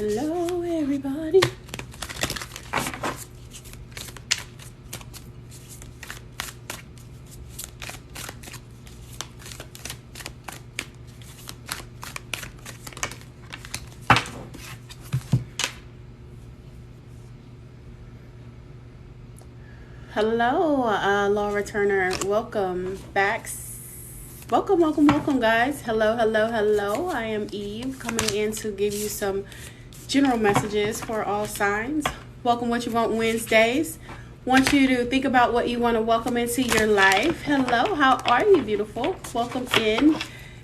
Hello, everybody. Hello, Laura Turner. Welcome back. Welcome, guys. Hello. I am Eve, coming in to give you some general messages for all signs. Welcome What You Want Wednesdays. Want you to think about what you want to welcome into your life. Hello, how are you, beautiful? Welcome in.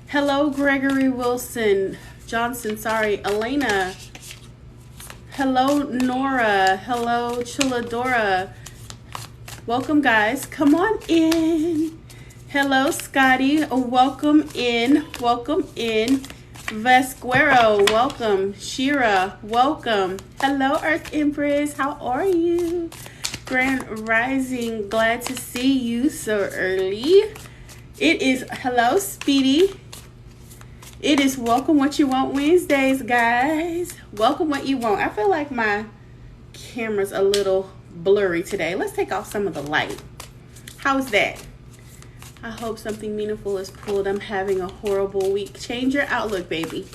Hello, Gregory Wilson Johnson. Elena. Hello, Nora. Hello, Chuladora. Welcome, guys. Come on in. Hello, Scotty. Welcome in. Vesquero, welcome. Shira, welcome. Hello, Earth Empress. How are you? Grand Rising. Glad to see you so early. It is, hello, Speedy. It is Welcome What You Want Wednesdays, guys. Welcome what you want. I feel like my camera's a little blurry today. Let's take off some of the light. How's that? I hope something meaningful is pulled. I'm having a horrible week. Change your outlook, baby.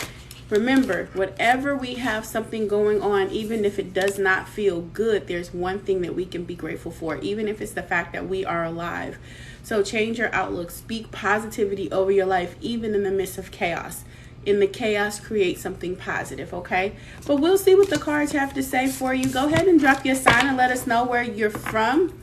Remember, whatever we have something going on, even if it does not feel good, there's one thing that we can be grateful for, even if it's the fact that we are alive. So change your outlook. Speak positivity over your life, even in the midst of chaos. In the chaos, create something positive, okay? But we'll see what the cards have to say for you. Go ahead and drop your sign and let us know where you're from.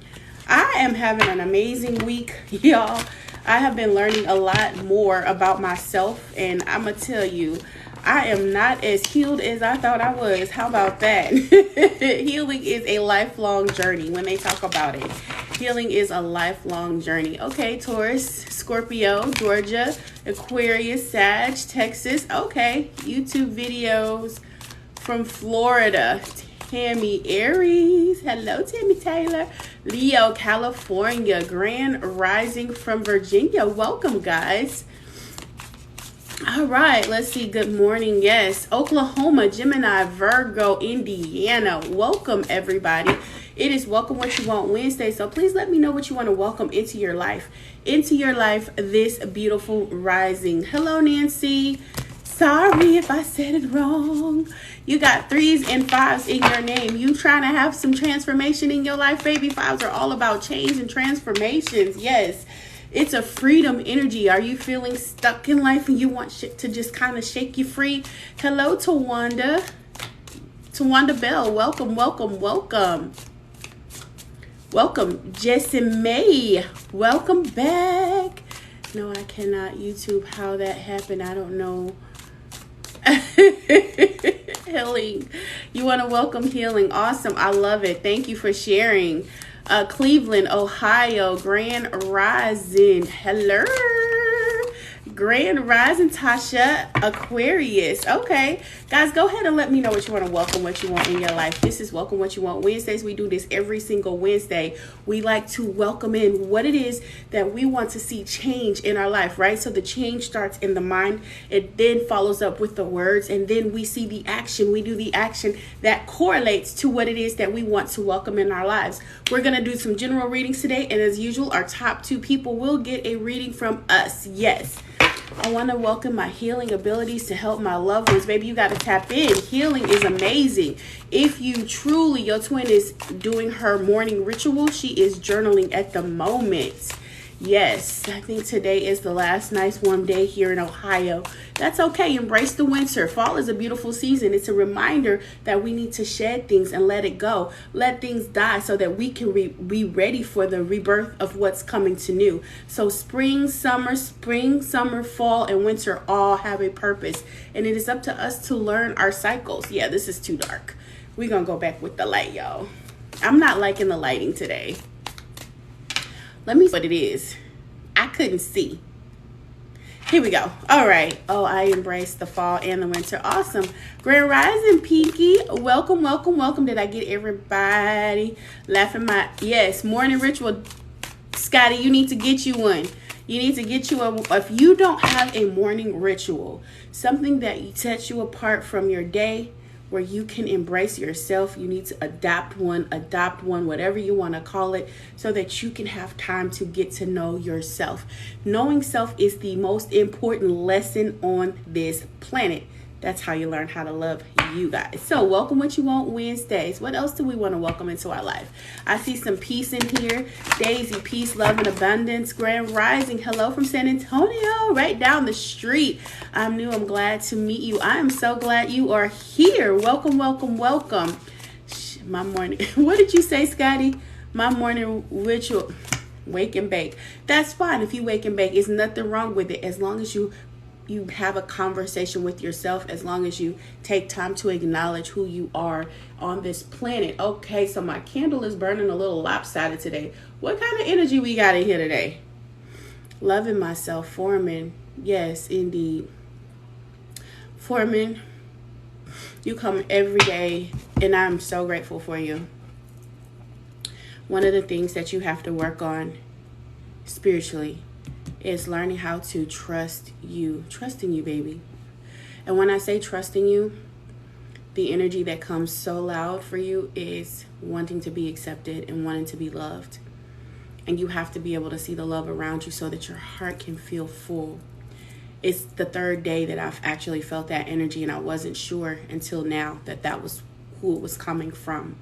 I am having an amazing week, y'all. I have been learning a lot more about myself, and I'm going to tell you, I am not as healed as I thought I was. How about that? Healing is a lifelong journey when they talk about it. Healing is a lifelong journey. Okay, Taurus, Scorpio, Georgia, Aquarius, Sag, Texas. Okay, YouTube videos from Florida. Tammy Aries. Hello, Tammy Taylor. Leo, California. Grand Rising from Virginia. Welcome, guys. All right, let's see. Good morning. Yes. Oklahoma, Gemini, Virgo, Indiana. Welcome, everybody. It is Welcome What You Want Wednesday. So please let me know what you want to welcome into your life. This beautiful rising. Hello, Nancy. Sorry if I said it wrong. You got 3s and 5s in your name. You trying to have some transformation in your life, baby? 5s are all about change and transformations. Yes. It's a freedom energy. Are you feeling stuck in life and you want shit to just kind of shake you free? Hello, Tawanda. Tawanda Bell. Welcome. Welcome, Jessie May. Welcome back. No, I cannot YouTube how that happened. I don't know. Healing. You want to welcome healing. Awesome. I love it. Thank you for sharing. Cleveland, Ohio. Grand Rising. Hello. Grand Rising, Tasha. Aquarius. Okay. Guys, go ahead and let me know what you want to welcome, what you want in your life. This is Welcome What You Want Wednesdays. We do this every single Wednesday. We like to welcome in what it is that we want to see change in our life, right? So the change starts in the mind. It then follows up with the words, and then we see the action. We do the action that correlates to what it is that we want to welcome in our lives. We're going to do some general readings today, and as usual, our top 2 people will get a reading from us. Yes. I want to welcome my healing abilities to help my loved ones. Baby, you got to tap in. Healing is amazing. If you truly, your twin is doing her morning ritual. She is journaling at the moment. Yes, I think today is the last nice warm day here in Ohio. That's okay. Embrace the winter. Fall is a beautiful season. It's a reminder that we need to shed things and let it go. Let things die so that we can be ready for the rebirth of what's coming to new. So spring, summer, fall, and winter all have a purpose. And it is up to us to learn our cycles. Yeah, this is too dark. We're going to go back with the light, y'all. I'm not liking the lighting today. Let me see what it is. I couldn't see. Here we go. All right. Oh, I embrace the fall and the winter. Awesome. Grand Rising, Pinky. Welcome. Did I get everybody laughing my... Yes, morning ritual. Scotty, you need to get you one. You need to get you a... If you don't have a morning ritual, something that sets you apart from your day, where you can embrace yourself. You need to adopt one, whatever you want to call it, so that you can have time to get to know yourself. Knowing self is the most important lesson on this planet. That's how you learn how to love you guys. So welcome what you want Wednesdays. What else do we want to welcome into our life? I see some peace in here. Daisy, peace, love, and abundance. Grand Rising, hello from San Antonio, right down the street. I'm new. I'm glad to meet you. I am so glad you are here. Welcome, welcome, welcome. My morning, what did you say, Scotty? My morning ritual, wake and bake. That's fine. If you wake and bake, there's nothing wrong with it, as long as you have a conversation with yourself, as long as you take time to acknowledge who you are on this planet. Okay, so my candle is burning a little lopsided today. What kind of energy we got in here today? Loving myself, Foreman. Yes, indeed. Foreman, you come every day, and I'm so grateful for you. One of the things that you have to work on spiritually is learning how to trust you. Trusting you, baby. And when I say trusting you, the energy that comes so loud for you is wanting to be accepted and wanting to be loved. And you have to be able to see the love around you so that your heart can feel full. It's the third day that I've actually felt that energy, and I wasn't sure until now that was who it was coming from.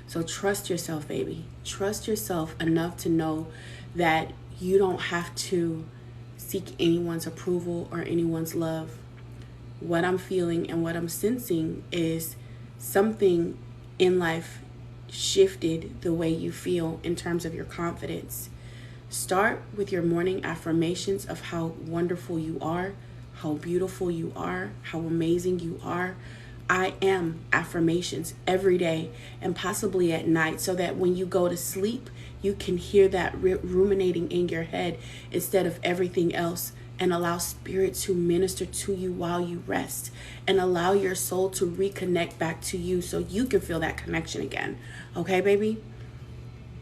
So trust yourself, baby. Trust yourself enough to know that you don't have to seek anyone's approval or anyone's love. What I'm feeling and what I'm sensing is something in life shifted the way you feel in terms of your confidence. Start with your morning affirmations of how wonderful you are, how beautiful you are, how amazing you are. I am affirmations every day and possibly at night, so that when you go to sleep, you can hear that ruminating in your head instead of everything else, and allow spirit to minister to you while you rest, and allow your soul to reconnect back to you so you can feel that connection again. Okay, baby?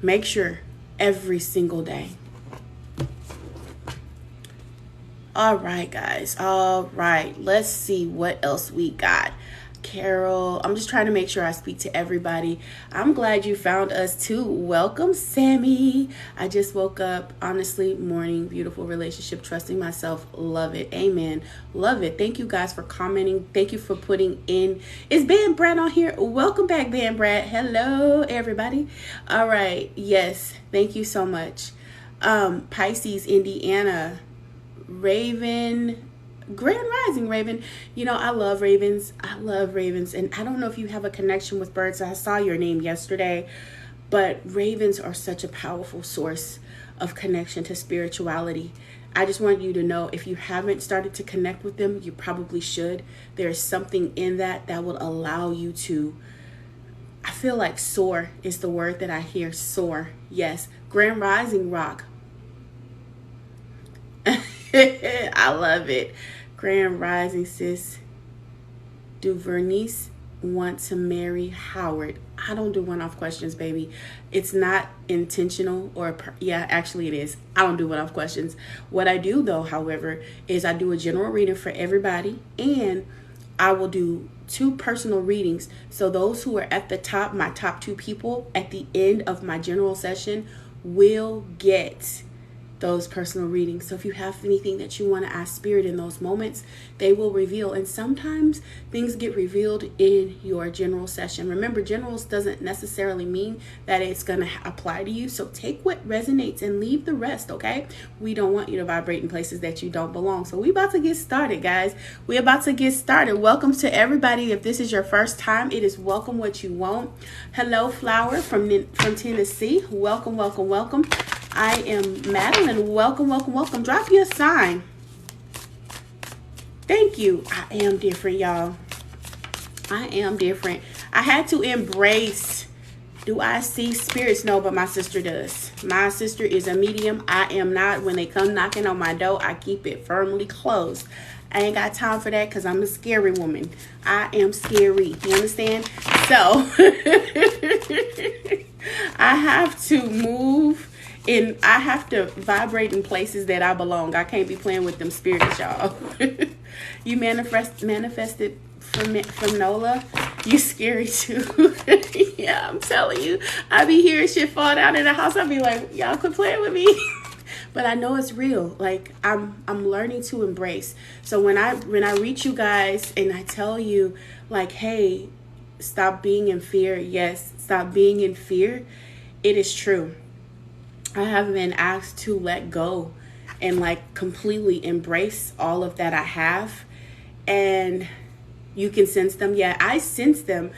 Make sure every single day. All right, guys. All right. Let's see what else we got. Carol, I'm just trying to make sure I speak to everybody. I'm glad you found us too. Welcome, Sammy. I just woke up. Honestly, morning, beautiful relationship, trusting myself. Love it. Amen. Love it. Thank you guys for commenting. Thank you for putting in. Is Ben Brad on here? Welcome back, Ben Brad. Hello, everybody. All right. Yes. Thank you so much. Pisces, Indiana, Raven, Grand Rising, Raven. You know, I love ravens. I love ravens. And I don't know if you have a connection with birds. I saw your name yesterday. But ravens are such a powerful source of connection to spirituality. I just want you to know, if you haven't started to connect with them, you probably should. There's something in that will allow you to, I feel like soar is the word that I hear. Soar. Yes. Grand Rising, Rock. I love it. Grand Rising, sis. Do Vernice want to marry Howard? I don't do one-off questions, baby. It's not intentional, or yeah, actually it is. I don't do one-off questions. What I do though, however, is I do a general reading for everybody, and I will do 2 personal readings. So those who are at the top, my top 2 people at the end of my general session, will get those personal readings. So if you have anything that you want to ask spirit in those moments, they will reveal. And sometimes things get revealed in your general session. Remember, generals doesn't necessarily mean that it's going to apply to you. So take what resonates and leave the rest, okay? We don't want you to vibrate in places that you don't belong. So we about to get started, guys. We're about to get started. Welcome to everybody. If this is your first time, it is Welcome What You Want. Hello, Flower from Tennessee. Welcome, welcome, welcome. I am Madeline. Welcome, welcome, welcome. Drop your sign. Thank you. I am different, y'all. I am different. I had to embrace. Do I see spirits? No, but my sister does. My sister is a medium. I am not. When they come knocking on my door, I keep it firmly closed. I ain't got time for that because I'm a scary woman. I am scary. You understand? So I have to move. And I have to vibrate in places that I belong. I can't be playing with them spirits, y'all. You manifested from Nola. You scary too. Yeah, I'm telling you. I be hearing shit fall down in the house. I be like, y'all quit playing with me. But I know it's real. Like I'm learning to embrace. So when I reach you guys and I tell you like, hey, stop being in fear. Yes, stop being in fear. It is true. I have been asked to let go and like completely embrace all of that I have. And you can sense them. Yeah, I sense them.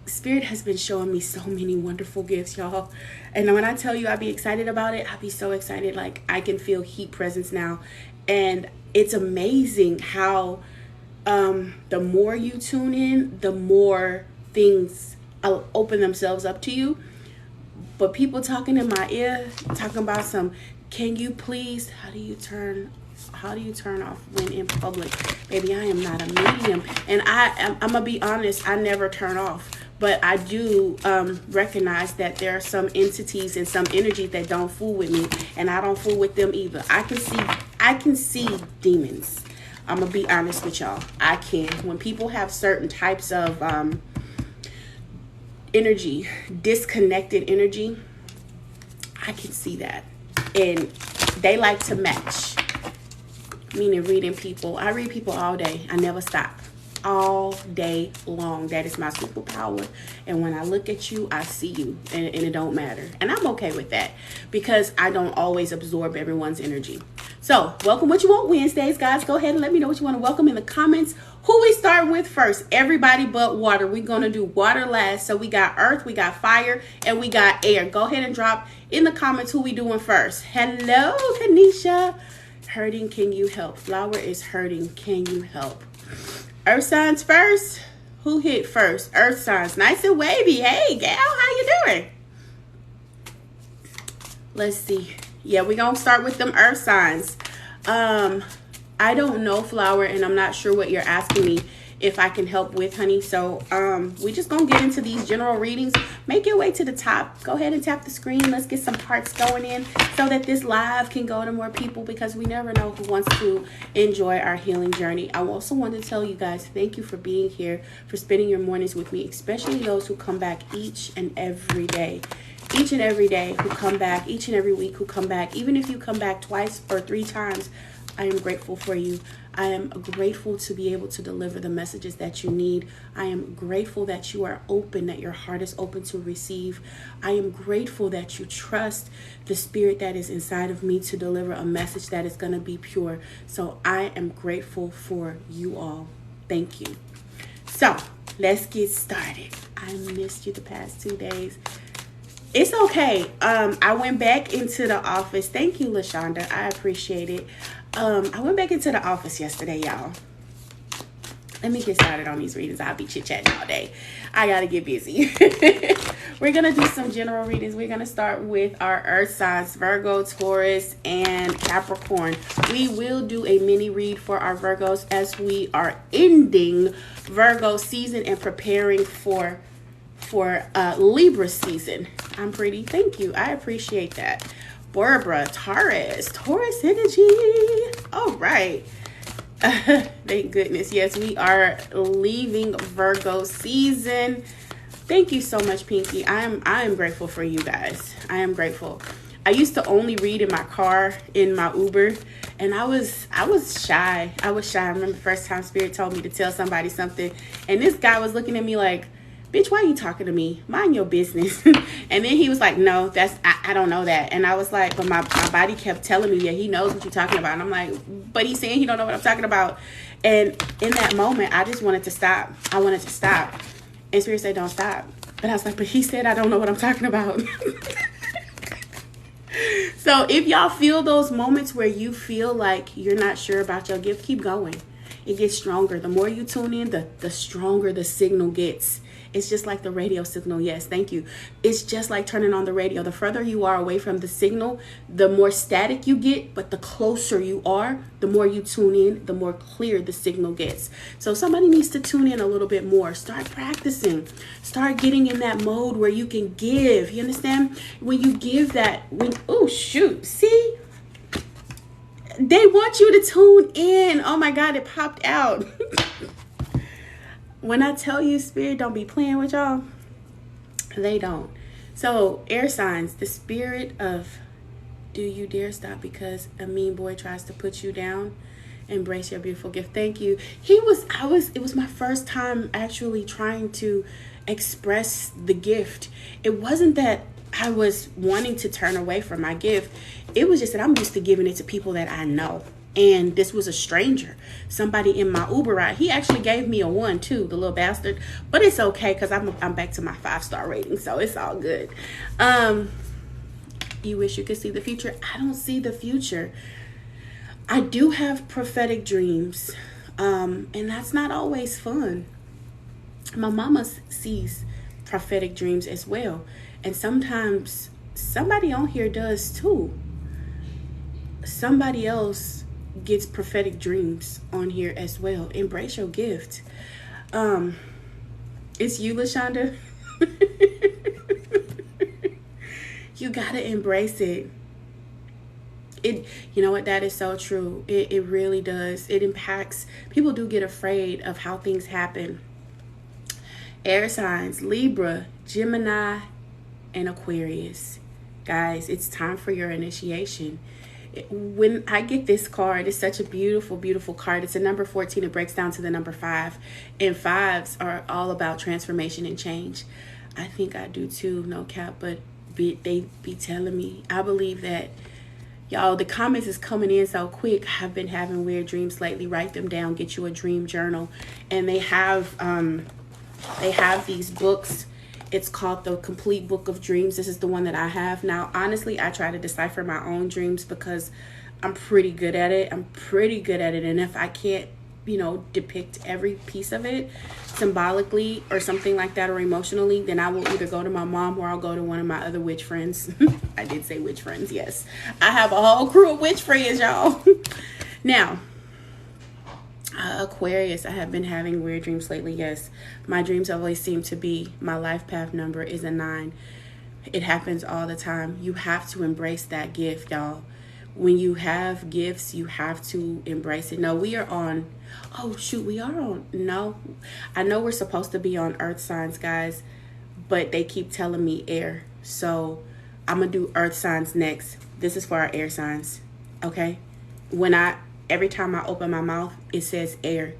Spirit has been showing me so many wonderful gifts, y'all. And when I tell you I be excited about it, I be so excited. Like I can feel heat presence now. And it's amazing how the more you tune in, the more things open themselves up to you. But people talking in my ear, talking about some, can you please, how do you turn off when in public? Baby, I am not a medium. And I'm gonna be honest, I never turn off. But I do recognize that there are some entities and some energies that don't fool with me, and I don't fool with them either. I can see demons. I'm gonna be honest with y'all. I can. When people have certain types of energy, disconnected energy, I can see that. And they like to match. Meaning reading people. I read people all day. I never stop. All day long. That is my superpower. And when I look at you, I see you. And it don't matter. And I'm okay with that. Because I don't always absorb everyone's energy. So, welcome What You Want Wednesdays, guys. Go ahead and let me know what you want to welcome in the comments. Who we start with first? Everybody but water. We're going to do water last. So, we got earth, we got fire, and we got air. Go ahead and drop in the comments who we doing first. Hello, Kanisha. Hurting, can you help? Flower is hurting, can you help? Earth signs first. Who hit first? Earth signs. Nice and wavy. Hey, gal, how you doing? Let's see. Yeah, we're going to start with them earth signs. I don't know, Flower, and I'm not sure what you're asking me if I can help with, honey. So we just going to get into these general readings. Make your way to the top. Go ahead and tap the screen. Let's get some hearts going in so that this live can go to more people, because we never know who wants to enjoy our healing journey. I also want to tell you guys, thank you for being here, for spending your mornings with me, especially those who come back each and every day. Each and every day who come back, each and every week who come back. Even if you come back twice or 3 times, I am grateful for you. I am grateful to be able to deliver the messages that you need. I am grateful that you are open, that your heart is open to receive. I am grateful that you trust the spirit that is inside of me to deliver a message that is going to be pure. So I am grateful for you all. Thank you. So let's get started. I missed you the past 2 days. It's okay. I went back into the office. Thank you, LaShonda. I appreciate it. I went back into the office yesterday, y'all. Let me get started on these readings. I'll be chit-chatting all day. I got to get busy. We're going to do some general readings. We're going to start with our earth signs, Virgo, Taurus, and Capricorn. We will do a mini read for our Virgos as we are ending Virgo season and preparing for Libra season. I'm pretty. Thank you. I appreciate that. Barbara, Taurus energy. All right. Thank goodness. Yes, we are leaving Virgo season. Thank you so much, Pinky. I am grateful for you guys. I am grateful. I used to only read in my car, in my Uber, and I was shy. I remember the first time Spirit told me to tell somebody something, and this guy was looking at me like, bitch, why are you talking to me? Mind your business. And then he was like, no, I don't know that. And I was like, but my body kept telling me, yeah, he knows what you're talking about. And I'm like, but he's saying he don't know what I'm talking about. And in that moment, I just wanted to stop. I wanted to stop. And Spirit said, don't stop. But I was like, but he said, I don't know what I'm talking about. So if y'all feel those moments where you feel like you're not sure about your gift, keep going. It gets stronger. The more you tune in, the stronger the signal gets. It's just like the radio signal. Yes, thank you. It's just like turning on the radio. The further you are away from the signal, the more static you get, but the closer you are, the more you tune in, the more clear the signal gets. So somebody needs to tune in a little bit more. Start practicing. Start getting in that mode where you can give. You understand? When you give that, oh, shoot. See? They want you to tune in. Oh, my God, it popped out. When I tell you spirit don't be playing with y'all, they don't. So air signs, the spirit of do you dare stop because a mean boy tries to put you down? Embrace your beautiful gift. Thank you. It was my first time actually trying to express the gift. It wasn't that I was wanting to turn away from my gift. It was just that I'm used to giving it to people that I know. And this was a stranger, somebody in my Uber ride. He actually gave me a 1 too, the little bastard. But it's okay because I'm back to my 5-star rating, so it's all good. You wish you could see the future. I don't see the future. I do have prophetic dreams, and that's not always fun. My mama sees prophetic dreams as well, and sometimes somebody on here does too. Somebody else gets prophetic dreams on here as well. Embrace your gift. It's you, LaShonda. You gotta embrace it. You know what, that is so true. It really does. It impacts. People do get afraid of how things happen. Air signs, Libra, Gemini, and Aquarius. Guys, it's time for your initiation. When I get this card, it's such a beautiful, beautiful card. It's a number 14. It breaks down to the number 5. And 5s are all about transformation and change. I think I do too, no cap, but they be telling me. I believe that, y'all, the comments is coming in so quick. I've been having weird dreams lately. Write them down. Get you a dream journal. And they have these books. It's called the Complete Book of Dreams. This is the one that I have. Now, honestly, I try to decipher my own dreams because I'm pretty good at it. And if I can't, depict every piece of it symbolically or something like that or emotionally, then I will either go to my mom or I'll go to one of my other witch friends. I did say witch friends, yes. I have a whole crew of witch friends, y'all. Now, Aquarius, I have been having weird dreams lately. Yes, my dreams always seem to be, my life path number is a 9. It happens all the time. You have to embrace that gift, y'all. When you have gifts, you have to embrace it. No, we are on, no, I know we're supposed to be on earth signs, guys, but they keep telling me air. So I'm gonna do earth signs next. This is for our air signs, okay? Every time I open my mouth, it says air.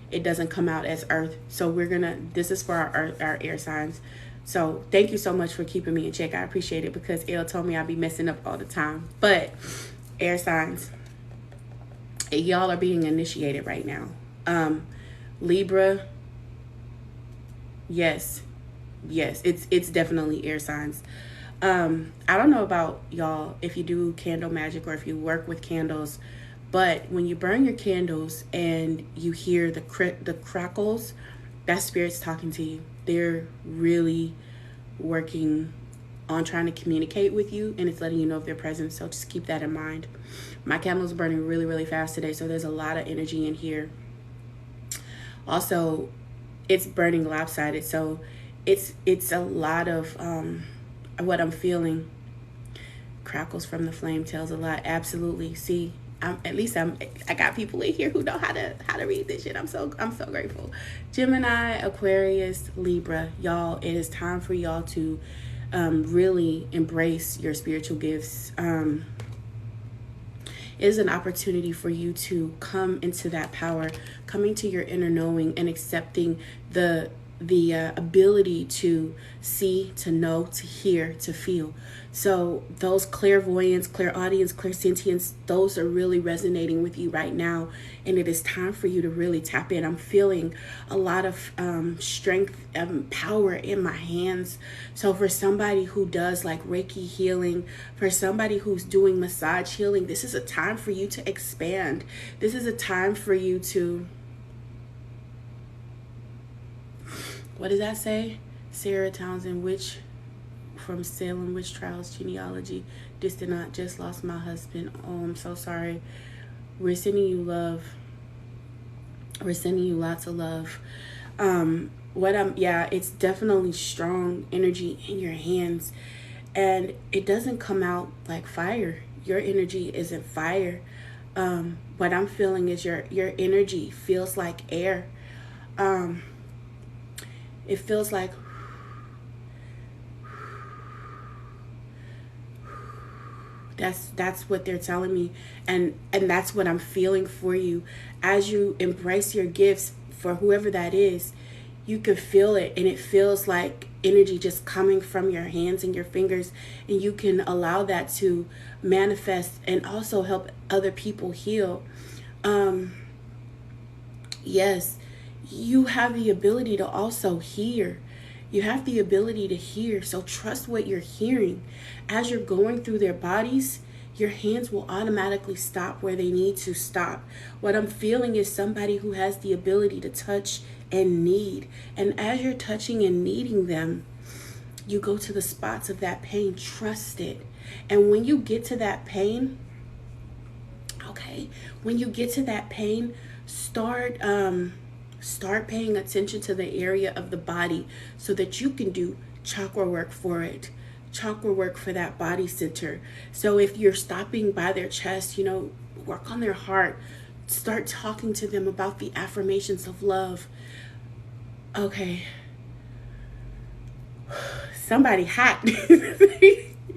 It doesn't come out as earth. So this is for our air signs. So thank you so much for keeping me in check. I appreciate it because Elle told me I'd be messing up all the time. But air signs, y'all are being initiated right now. Libra, yes, it's definitely air signs. I don't know about y'all if you do candle magic or if you work with candles, but when you burn your candles and you hear the crackles, that spirit's talking to you. They're really working on trying to communicate with you, and it's letting you know of their presence. So just keep that in mind. My candle's burning really, really fast today, so there's a lot of energy in here. Also, it's burning lopsided, so it's a lot of what I'm feeling. Crackles from the flame tells a lot. Absolutely. See, I got people in here who know how to read this shit. I'm so grateful. Gemini, Aquarius, Libra, y'all, it is time for y'all to really embrace your spiritual gifts. It is an opportunity for you to come into that power, coming to your inner knowing and accepting the ability to see, to know, to hear, to feel. So those clairvoyance, clairaudience, clairsentience, those are really resonating with you right now. And it is time for you to really tap in. I'm feeling a lot of strength and power in my hands. So for somebody who does like Reiki healing, for somebody who's doing massage healing, this is a time for you to expand. This is a time for you to, what does that say? Sarah Townsend, witch from Salem, witch trials, genealogy. Distant aunt, just lost my husband. Oh, I'm so sorry. We're sending you love. We're sending you lots of love. It's definitely strong energy in your hands. And it doesn't come out like fire. Your energy isn't fire. What I'm feeling is your energy feels like air. It feels like that's what they're telling me, and that's what I'm feeling for you. As you embrace your gifts, for whoever that is, you can feel it, and it feels like energy just coming from your hands and your fingers, and you can allow that to manifest and also help other people heal. Yes, you have the ability to also hear. You have the ability to hear. So trust what you're hearing. As you're going through their bodies, your hands will automatically stop where they need to stop. What I'm feeling is somebody who has the ability to touch and knead. And as you're touching and kneading them, you go to the spots of that pain. Trust it. And when you get to that pain, when you get to that pain, start paying attention to the area of the body so that you can do chakra work for it. Chakra work for that body center. So if you're stopping by their chest, work on their heart. Start talking to them about the affirmations of love. Okay. Somebody hot.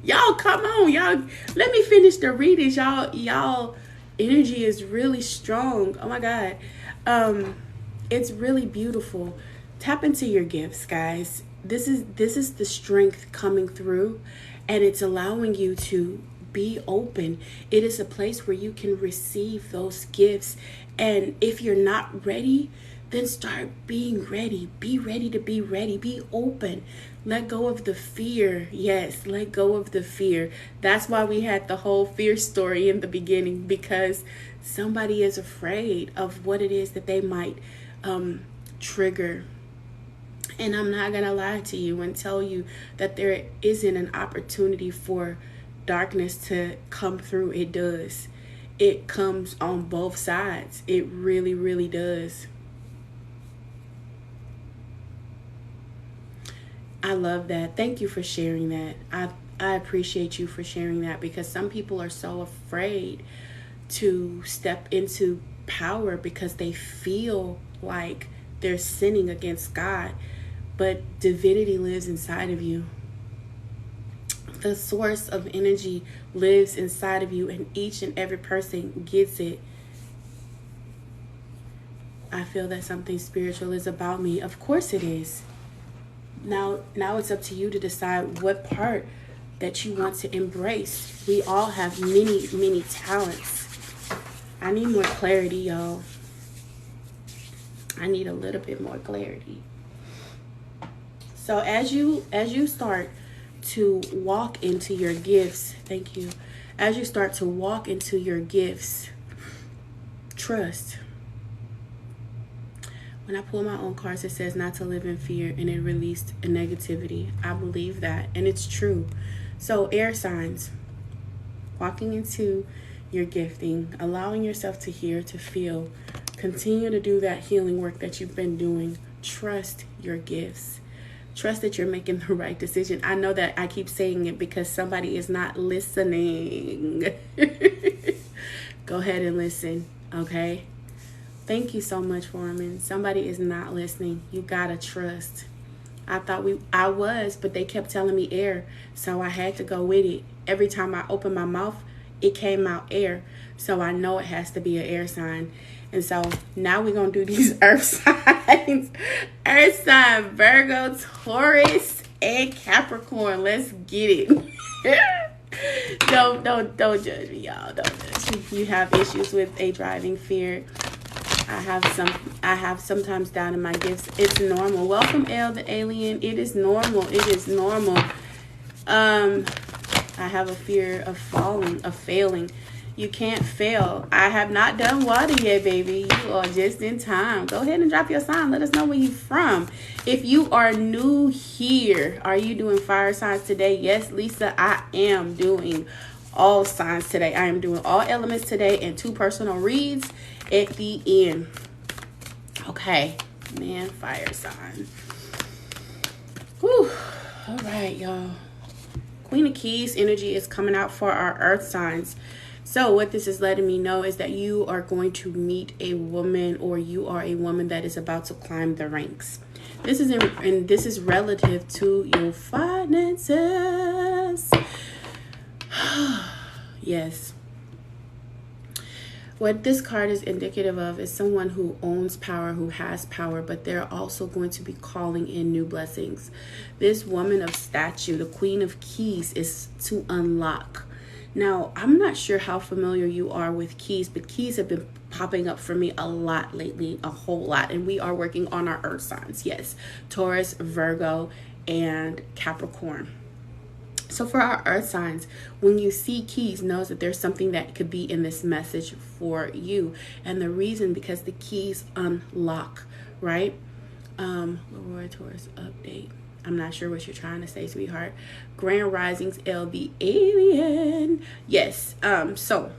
Y'all, come on, y'all. Let me finish the readings. Y'all energy is really strong. Oh my God. It's really beautiful. Tap into your gifts, guys. This is the strength coming through, and it's allowing you to be open. It is a place where you can receive those gifts. And if you're not ready, then start being ready. Be ready to be ready. Be open. Let go of the fear. Yes, let go of the fear. That's why we had the whole fear story in the beginning, because somebody is afraid of what it is that they might trigger. And I'm not going to lie to you and tell you that there isn't an opportunity for darkness to come through. It does. It comes on both sides. It really, really does. I love that. Thank you for sharing that. I appreciate you for sharing that, because some people are so afraid to step into power because they feel like they're sinning against God. But divinity lives inside of you. The source of energy lives inside of you, and each and every person gets it. I feel that something spiritual is about me. Of course it is. Now it's up to you to decide what part that you want to embrace. We all have many, many talents. I need more clarity, y'all. I need a little bit more clarity. So as you start to walk into your gifts, thank you. As you start to walk into your gifts, trust. When I pull my own cards, it says not to live in fear, and it released a negativity. I believe that, and it's true. So air signs, walking into your gifting, allowing yourself to hear, to feel, continue to do that healing work that you've been doing. Trust your gifts. Trust that you're making the right decision. I know that I keep saying it because somebody is not listening. Go ahead and listen, okay? Thank you so much, Foreman. Somebody is not listening. You gotta trust. I was, but they kept telling me air, so I had to go with it. Every time I opened my mouth, it came out air. So I know it has to be an air sign. And so now we're going to do these earth signs. Earth sign, Virgo, Taurus, and Capricorn. Let's get it. Don't judge me, y'all. Don't judge me. You have issues with a driving fear. I have sometimes doubt in my gifts. It's normal. Welcome, Elle the alien. It is normal. It is normal. I have a fear of falling, of failing. You can't fail. I have not done water yet, baby. You are just in time. Go ahead and drop your sign. Let us know where you're from. If you are new here, are you doing fire signs today? Yes, Lisa, I am doing all signs today. I am doing all elements today and 2 personal reads at the end. Okay, man, fire sign. Whew. All right, y'all. Queen of Keys energy is coming out for our earth signs. So what this is letting me know is that you are going to meet a woman, or you are a woman that is about to climb the ranks. This is and this is relative to your finances. Yes. What this card is indicative of is someone who owns power, who has power, but they're also going to be calling in new blessings. This woman of statue, the Queen of Keys, is to unlock. Now, I'm not sure how familiar you are with keys, but keys have been popping up for me a lot lately, a whole lot. And we are working on our earth signs. Yes, Taurus, Virgo, and Capricorn. So for our earth signs, when you see keys, know that there's something that could be in this message for you. And the reason, because the keys unlock, right? Aurora Taurus update. I'm not sure what you're trying to say, sweetheart. Grand Risings, LB Alien. Yes. So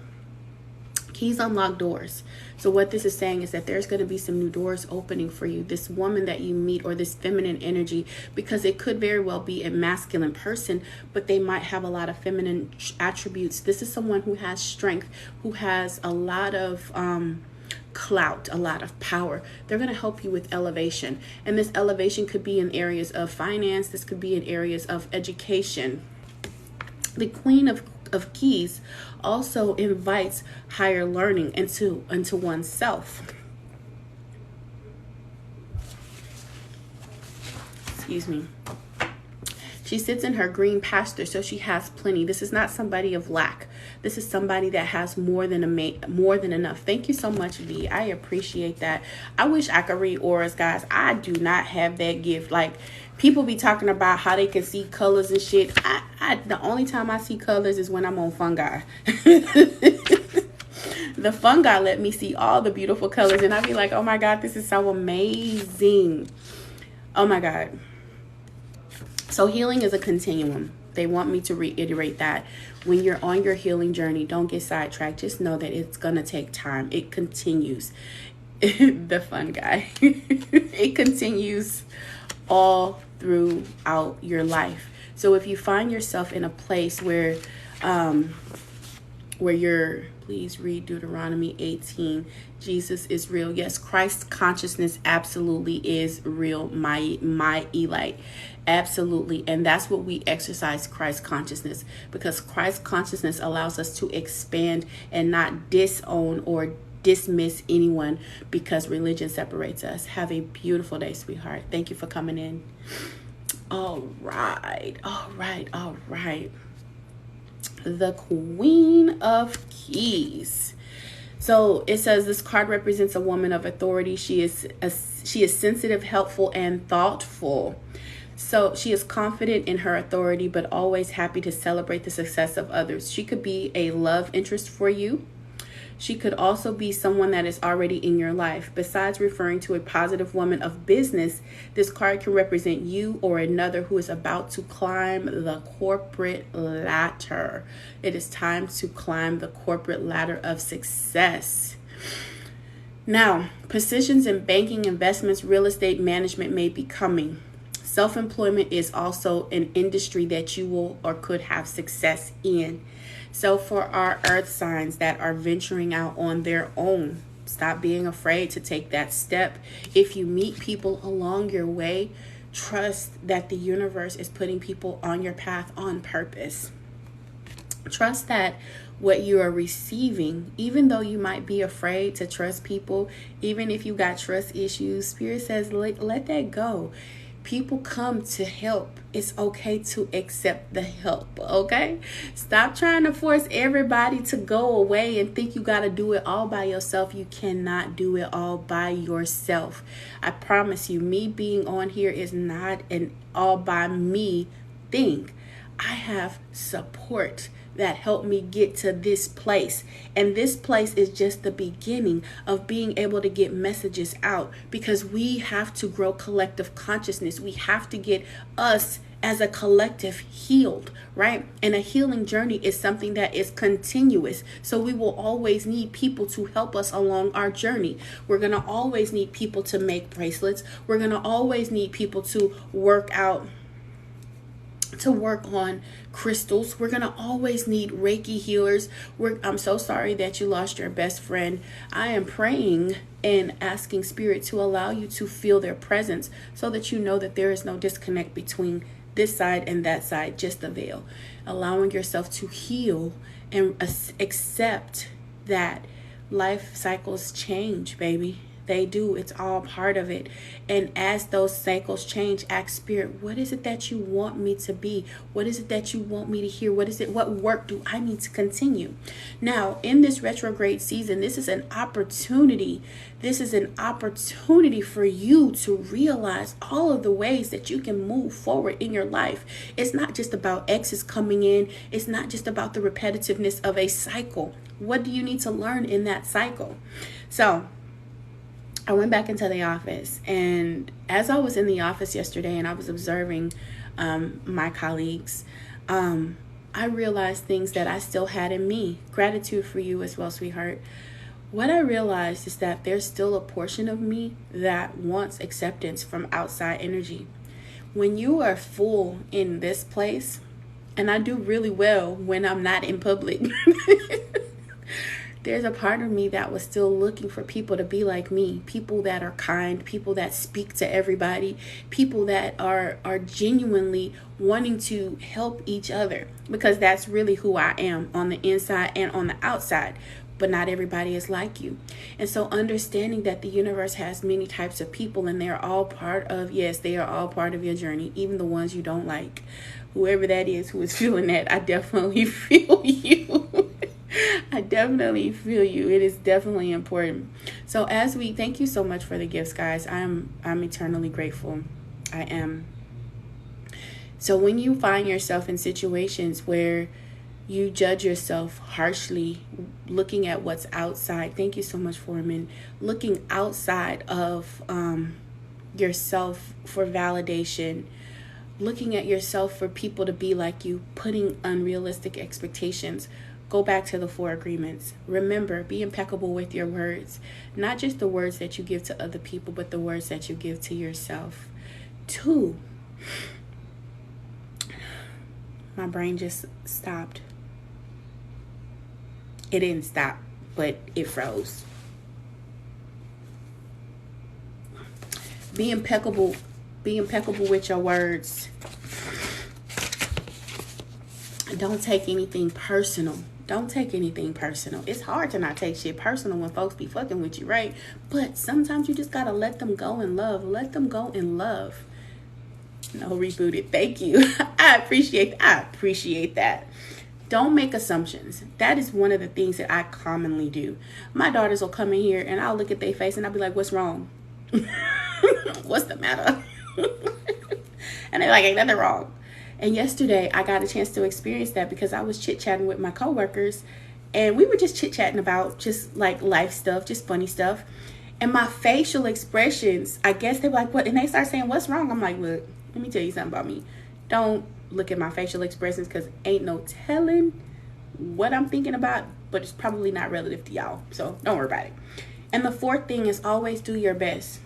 keys unlock doors. So what this is saying is that there's going to be some new doors opening for you. This woman that you meet, or this feminine energy, because it could very well be a masculine person, but they might have a lot of feminine attributes. This is someone who has strength, who has a lot of clout, a lot of power. They're going to help you with elevation. And this elevation could be in areas of finance. This could be in areas of education. The Queen of Keys also invites higher learning into oneself. Excuse me. She sits in her green pasture, so she has plenty. This is not somebody of lack. This is somebody that has more than enough. Thank you so much, V. I appreciate that. I wish I could read auras, guys. I do not have that gift. Like, people be talking about how they can see colors and shit. The only time I see colors is when I'm on fungi. The fungi let me see all the beautiful colors, and I be like, oh my God, this is so amazing. Oh my God. So healing is a continuum. They want me to reiterate that. When you're on your healing journey, don't get sidetracked. Just know that it's going to take time. It continues. The fun guy. It continues all throughout your life. So if you find yourself in a place where you're, please read Deuteronomy 18. Jesus is real. Yes, Christ consciousness absolutely is real, my elite. Absolutely. And that's what we exercise, Christ consciousness, because Christ consciousness allows us to expand and not disown or dismiss anyone because religion separates us. Have a beautiful day, sweetheart. Thank you for coming in. All right. The Queen of Keys. So it says this card represents a woman of authority. She is sensitive, helpful, and thoughtful. So she is confident in her authority, but always happy to celebrate the success of others. She could be a love interest for you. She could also be someone that is already in your life. Besides referring to a positive woman of business, this card can represent you or another who is about to climb the corporate ladder. It is time to climb the corporate ladder of success. Now, positions in banking, investments, real estate management may be coming. Self-employment is also an industry that you will or could have success in. So for our earth signs that are venturing out on their own, stop being afraid to take that step. If you meet people along your way, trust that the universe is putting people on your path on purpose. Trust that what you are receiving, even though you might be afraid to trust people, even if you got trust issues, Spirit says let that go. People come to help. It's okay to accept the help, okay? Stop trying to force everybody to go away and think you got to do it all by yourself. You cannot do it all by yourself. I promise you, me being on here is not an all by me thing. I have support that helped me get to this place. And this place is just the beginning of being able to get messages out, because we have to grow collective consciousness. We have to get us as a collective healed, right? And a healing journey is something that is continuous. So we will always need people to help us along our journey. We're going to always need people to make bracelets. We're going to always need people to work out to work on crystals. We're going to always need Reiki healers. I'm so sorry that you lost your best friend. I am praying and asking Spirit to allow you to feel their presence so that you know that there is no disconnect between this side and that side, just the veil. Allowing yourself to heal and accept that life cycles change, baby. They do. It's all part of it. And as those cycles change, ask Spirit, what is it that you want me to be? What is it that you want me to hear? What work do I need to continue? Now, in this retrograde season, this is an opportunity. This is an opportunity for you to realize all of the ways that you can move forward in your life. It's not just about exes coming in. It's not just about the repetitiveness of a cycle. What do you need to learn in that cycle? So, I went back into the office, and as I was in the office yesterday and I was observing my colleagues, I realized things that I still had in me. Gratitude for you as well, sweetheart. What I realized is that there's still a portion of me that wants acceptance from outside energy. When you are full in this place, and I do really well when I'm not in public, there's a part of me that was still looking for people to be like me, people that are kind, people that speak to everybody, people that are genuinely wanting to help each other, because that's really who I am on the inside and on the outside. But not everybody is like you. And so understanding that the universe has many types of people, and they're all part of, yes, they are all part of your journey, even the ones you don't like. Whoever that is who is feeling that, I definitely feel you. I definitely feel you. It is definitely important. So thank you so much for the gifts, guys. I'm eternally grateful. I am. So when you find yourself in situations where you judge yourself harshly, looking at what's outside, thank you so much, Foreman, looking outside of yourself for validation, looking at yourself for people to be like you, putting unrealistic expectations. Go back to the 4 agreements. Remember, be impeccable with your words. Not just the words that you give to other people, but the words that you give to yourself. 2, my brain just stopped. It didn't stop, but it froze. Be impeccable. Be impeccable with your words. Don't take anything personal. Don't take anything personal. It's hard to not take shit personal when folks be fucking with you, right? But sometimes you just gotta let them go in love. Let them go in love. No, reboot it. Thank you. I appreciate that. Don't make assumptions. That is one of the things that I commonly do. My daughters will come in here and I'll look at their face and I'll be like, what's wrong? What's the matter? And they're like, ain't nothing wrong. And yesterday, I got a chance to experience that because I was chit-chatting with my coworkers, and we were just chit-chatting about just like life stuff, just funny stuff. And my facial expressions, I guess they were like, what? And they start saying, what's wrong? I'm like, look, let me tell you something about me. Don't look at my facial expressions, because ain't no telling what I'm thinking about, but it's probably not relative to y'all. So don't worry about it. And the 4th thing is always do your best.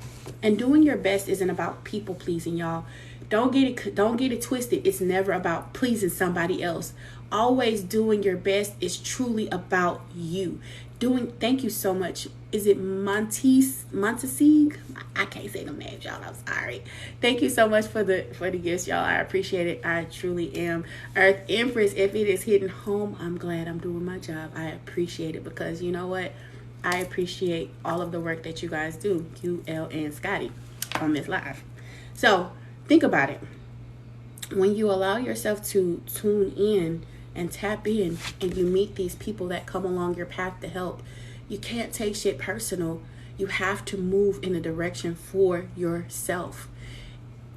And doing your best isn't about people pleasing, y'all. Don't get it twisted. It's never about pleasing somebody else. Always doing your best is truly about you. Thank you so much. Is it Montesigue? I can't say them names, y'all. I'm sorry. Thank you so much for the gifts, y'all. I appreciate it. I truly am. Earth Empress, if it is hitting home, I'm glad I'm doing my job. I appreciate it, because you know what? I appreciate all of the work that you guys do, QL and Scotty, on this live. So think about it. When you allow yourself to tune in and tap in, and you meet these people that come along your path to help, you can't take shit personal. You have to move in a direction for yourself.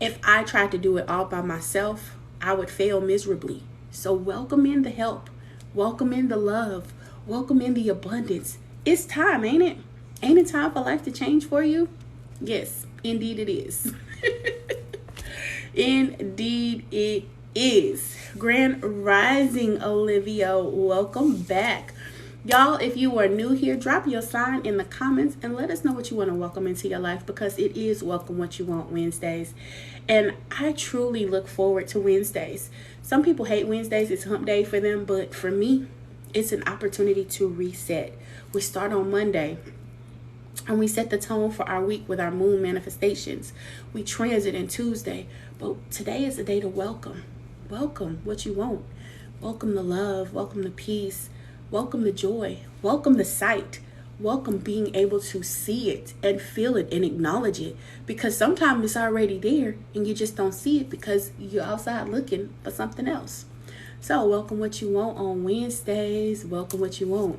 If I tried to do it all by myself, I would fail miserably. So welcome in the help. Welcome in the love. Welcome in the abundance. It's time, ain't it? Ain't it time for life to change for you? Yes, indeed it is. Indeed it is. Grand Rising, Olivia, welcome back. Y'all, if you are new here, drop your sign in the comments and let us know what you want to welcome into your life, because it is Welcome What You Want Wednesdays. And I truly look forward to Wednesdays. Some people hate Wednesdays. It's hump day for them. But for me, it's an opportunity to reset. We start on Monday and we set the tone for our week with our moon manifestations. We transit in Tuesday. But today is the day to welcome. Welcome what you want. Welcome the love. Welcome the peace. Welcome the joy. Welcome the sight. Welcome being able to see it and feel it and acknowledge it. Because sometimes it's already there and you just don't see it because you're outside looking for something else. So welcome what you want on Wednesdays. Welcome what you want.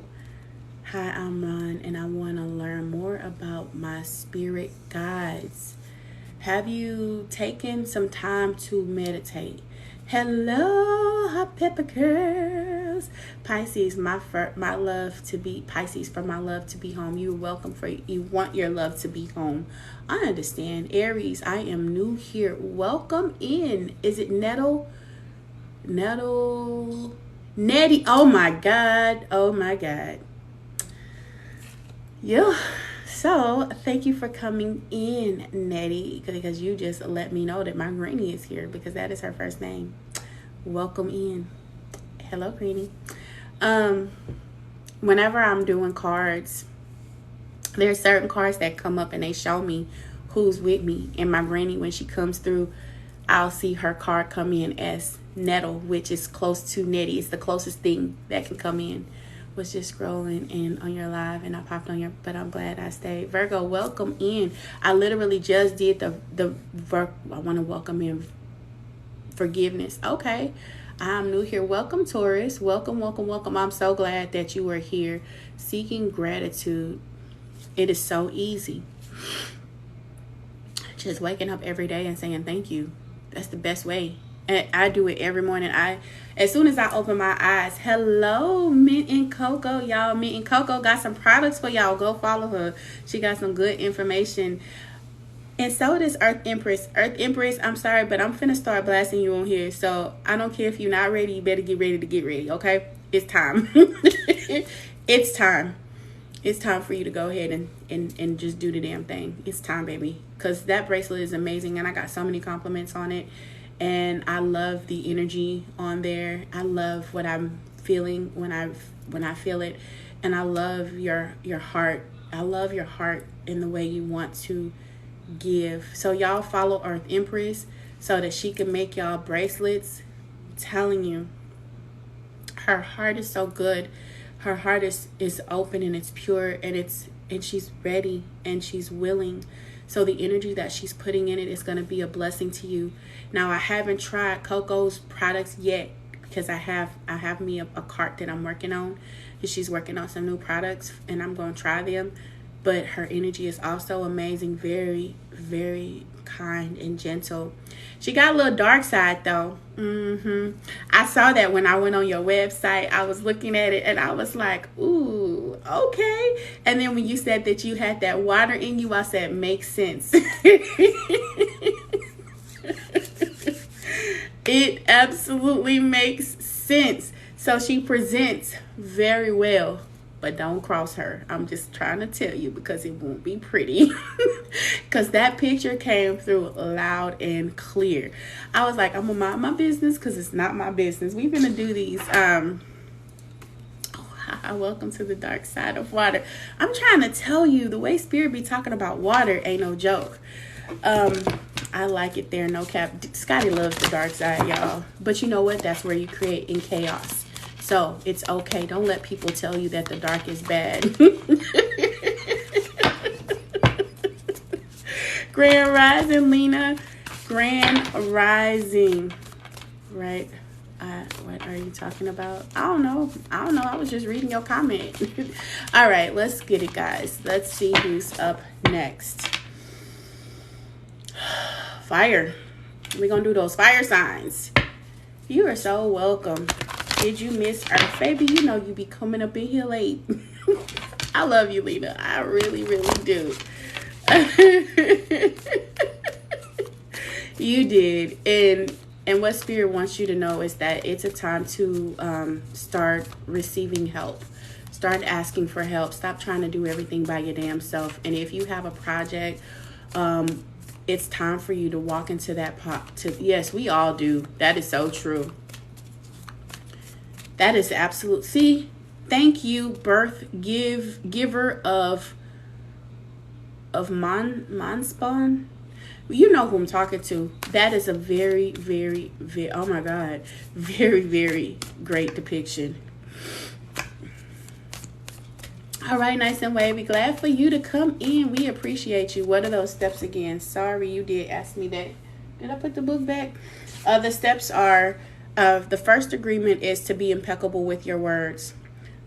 Hi, I'm Ron, and I want to learn more about my spirit guides. Have you taken some time to meditate? Hello, hot pepper girls. Pisces, my love to be Pisces, for my love to be home. You're welcome. For you want your love to be home. I understand. Aries, I am new here. Welcome in. Is it Nettie? Oh my God. Oh my God. Yeah. So thank you for coming in, Nettie, because you just let me know that my granny is here, because that is her first name. Welcome in. Hello, granny. Whenever I'm doing cards, there are certain cards that come up and they show me who's with me. And my granny, when she comes through, I'll see her card come in as Nettle, which is close to Nettie. It's the closest thing that can come in. Was just scrolling in on your live and I popped on your, but I'm glad I stayed. Virgo, welcome in. I literally just did I want to welcome in forgiveness. Okay, I'm new here. Welcome, Taurus. Welcome, welcome, welcome. I'm so glad that you are here. Seeking gratitude. It is so easy. Just waking up every day and saying thank you. That's the best way. And I do it every morning. As soon as I open my eyes, hello, Mint and Coco, y'all. Mint and Coco got some products for y'all. Go follow her. She got some good information. And so does Earth Empress. Earth Empress, I'm sorry, but I'm finna start blasting you on here. So I don't care if you're not ready. You better get ready to get ready, okay? It's time. It's time. It's time for you to go ahead and just do the damn thing. It's time, baby. Because that bracelet is amazing. And I got so many compliments on it. And I love the energy on there. I love what I'm feeling when I feel it. And I love your heart. I love your heart in the way you want to give. So y'all follow Earth Empress so that she can make y'all bracelets. I'm telling you, her heart is so good. Her heart is open and it's pure, and she's ready and she's willing. So the energy that she's putting in it is going to be a blessing to you. Now, I haven't tried Coco's products yet because I have me a cart that I'm working on. And she's working on some new products and I'm going to try them. But her energy is also amazing. Very, very kind and gentle. She got a little dark side though. I saw that when I went on your website. I was looking at it and I was like, ooh, okay. And then when you said that you had that water in you, I said, makes sense. It absolutely makes sense. So she presents very well. But don't cross her. I'm just trying to tell you because it won't be pretty. Because that picture came through loud and clear. I was like, I'm going to mind my business because it's not my business. We're going to do these. Welcome to the dark side of water. I'm trying to tell you, the way Spirit be talking about water ain't no joke. I like it there, no cap. Scotty loves the dark side, y'all. But you know what? That's where you create in chaos. So it's okay. Don't let people tell you that the dark is bad. Grand Rising, Lena. Grand Rising. Right. What are you talking about? I don't know. I was just reading your comment. All right. Let's get it, guys. Let's see who's up next. Fire. We're going to do those fire signs. You are so welcome. Did you miss Earth? Baby, you know you be coming up in here late. I love you, Lena. I really, really do. You did. And what Spirit wants you to know is that it's a time to start receiving help. Start asking for help. Stop trying to do everything by your damn self. And if you have a project, it's time for you to walk into that yes, we all do. That is so true. That is absolute. See, thank you, giver of Manspawn. You know who I'm talking to. That is a very, very, very, oh my God, very, very great depiction. All right, nice and wavy. Glad for you to come in. We appreciate you. What are those steps again? Sorry, you did ask me that. Did I put the book back? The steps are, the first agreement is to be impeccable with your words.